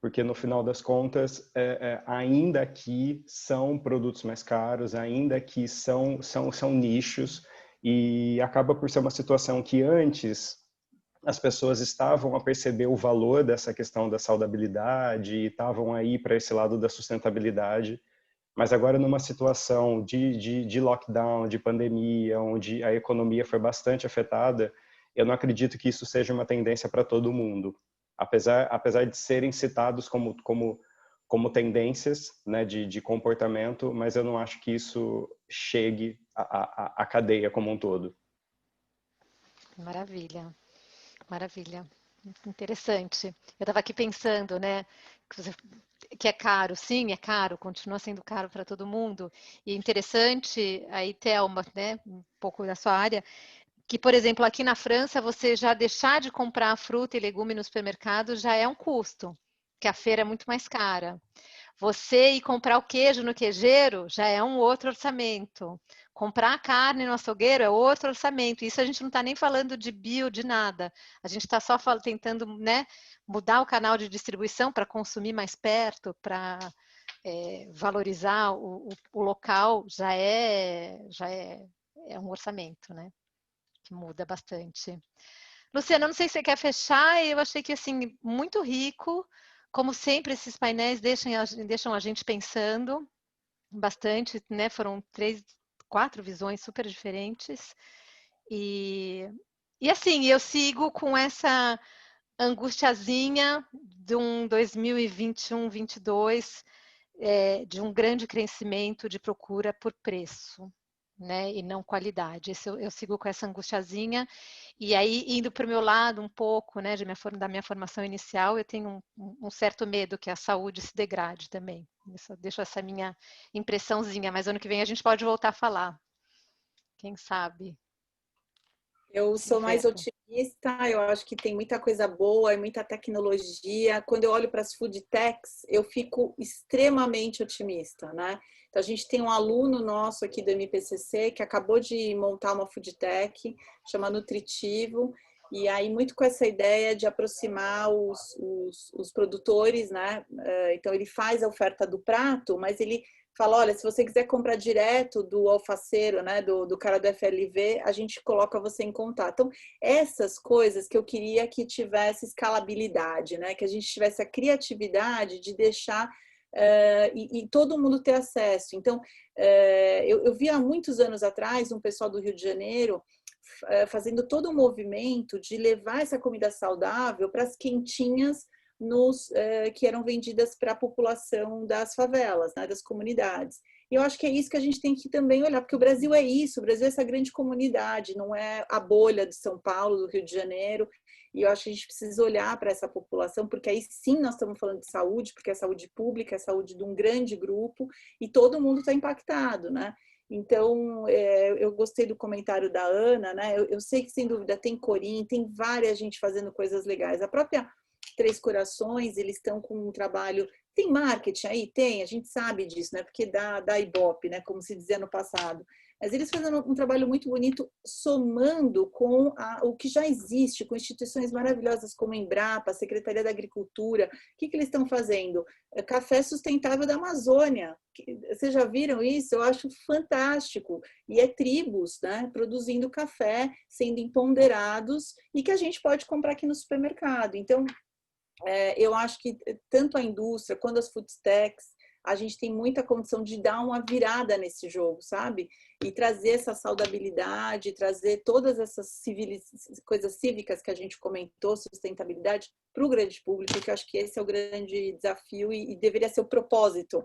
Porque no final das contas, ainda aqui são produtos mais caros, ainda aqui são nichos, e acaba por ser uma situação que antes as pessoas estavam a perceber o valor dessa questão da saudabilidade e estavam aí para esse lado da sustentabilidade, mas agora numa situação de lockdown, de pandemia, onde a economia foi bastante afetada, eu não acredito que isso seja uma tendência para todo mundo. Apesar de serem citados como tendências, né, de comportamento, mas eu não acho que isso chegue à cadeia como um todo. Maravilha, maravilha. Interessante. Eu estava aqui pensando, né, que é caro, sim, é caro, continua sendo caro para todo mundo. E interessante, aí, Thelma, né, um pouco da sua área, que, por exemplo, aqui na França, você já deixar de comprar fruta e legume no supermercado já é um custo, que a feira é muito mais cara. Você ir comprar o queijo no queijeiro já é um outro orçamento. Comprar a carne no açougueiro é outro orçamento. Isso a gente não está nem falando de bio, de nada. A gente está só tentando, né, mudar o canal de distribuição para consumir mais perto, para valorizar o local, já é um orçamento, né? Que muda bastante. Luciana, não sei se você quer fechar, eu achei que, assim, muito rico. Como sempre, esses painéis deixam a gente pensando bastante, né? Foram 3, 4 visões super diferentes. E assim, eu sigo com essa angustiazinha de um 2021, 2022, de um grande crescimento de procura por preço, né? E não qualidade. Isso eu sigo com essa angustiazinha. E aí, indo para o meu lado um pouco, né, da minha formação inicial, eu tenho um certo medo que a saúde se degrade também. Eu deixo essa minha impressãozinha, mas ano que vem a gente pode voltar a falar. Quem sabe? Eu sou mais otimista, eu acho que tem muita coisa boa e muita tecnologia. Quando eu olho para as food techs, eu fico extremamente otimista, né? Então, a gente tem um aluno nosso aqui do MPCC que acabou de montar uma food tech, chama Nutritivo, e aí muito com essa ideia de aproximar os produtores, né? Então, ele faz a oferta do prato, mas ele fala, olha, se você quiser comprar direto do alfaceiro, né, do cara do FLV, a gente coloca você em contato. Então, essas coisas que eu queria que tivesse escalabilidade, né, que a gente tivesse a criatividade de deixar e todo mundo ter acesso. Então, eu vi há muitos anos atrás um pessoal do Rio de Janeiro fazendo todo um movimento de levar essa comida saudável para as quentinhas que eram vendidas para a população das favelas, né, das comunidades. E eu acho que é isso que a gente tem que também olhar, porque o Brasil é isso, o Brasil é essa grande comunidade, não é a bolha de São Paulo, do Rio de Janeiro, e eu acho que a gente precisa olhar para essa população, porque aí sim nós estamos falando de saúde, porque é saúde pública, é saúde de um grande grupo, e todo mundo está impactado, né? Então, eu gostei do comentário da Ana, né? Eu sei que, sem dúvida, tem Corim, tem várias gente fazendo coisas legais. A própria Três Corações, eles estão com um trabalho... Tem marketing aí? Tem, a gente sabe disso, né? Porque dá Ibope, né? Como se dizia no passado. mas eles fazem um trabalho muito bonito somando com o que já existe, com instituições maravilhosas como a Embrapa, a Secretaria da Agricultura. O que eles estão fazendo? Café sustentável da Amazônia. Vocês já viram isso? Eu acho fantástico. E é tribos, né, produzindo café, sendo empoderados e que a gente pode comprar aqui no supermercado. Então, eu acho que tanto a indústria quanto as food techs, a gente tem muita condição de dar uma virada nesse jogo, sabe? E trazer essa saudabilidade, trazer todas essas coisas cívicas que a gente comentou, sustentabilidade, para o grande público, que eu acho que esse é o grande desafio e deveria ser o propósito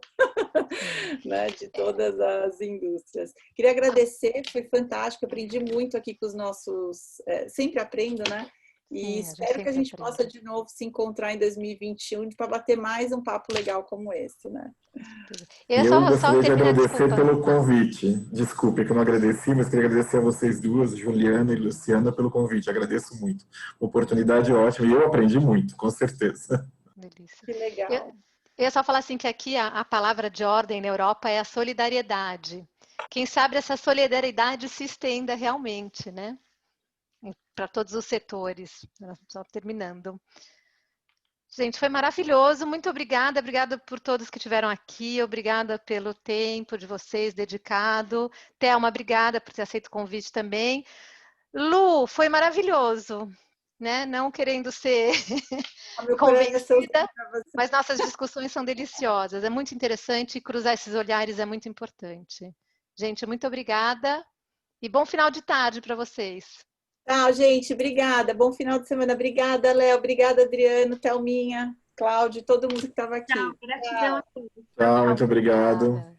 né, de todas as indústrias. Queria agradecer, foi fantástico, aprendi muito aqui com os nossos... sempre aprendo, né? E espero que a gente possa de novo se encontrar em 2021 para bater mais um papo legal como esse, né? Eu gostaria de agradecer pelo convite. Desculpe que eu não agradeci, mas queria agradecer a vocês duas, Juliana e Luciana, pelo convite. Agradeço muito. Oportunidade ótima e eu aprendi muito, com certeza. Delícia. Que legal. Eu ia só falar assim que aqui a palavra de ordem na Europa é a solidariedade. Quem sabe essa solidariedade se estenda realmente, né? Para todos os setores. Só terminando. Gente, foi maravilhoso. Muito obrigada. Obrigada por todos que estiveram aqui. Obrigada pelo tempo de vocês dedicado. Thelma, obrigada por ter aceito o convite também. Lu, foi maravilhoso, né? Não querendo ser convencida, mas nossas discussões são deliciosas. É muito interessante e cruzar esses olhares é muito importante. Gente, muito obrigada e bom final de tarde para vocês. Tchau, gente. Obrigada. Bom final de semana. Obrigada, Léo. Obrigada, Adriano, Thelminha, Cláudio, todo mundo que estava aqui. Tchau. Gratidão a todos. Tchau, muito obrigado.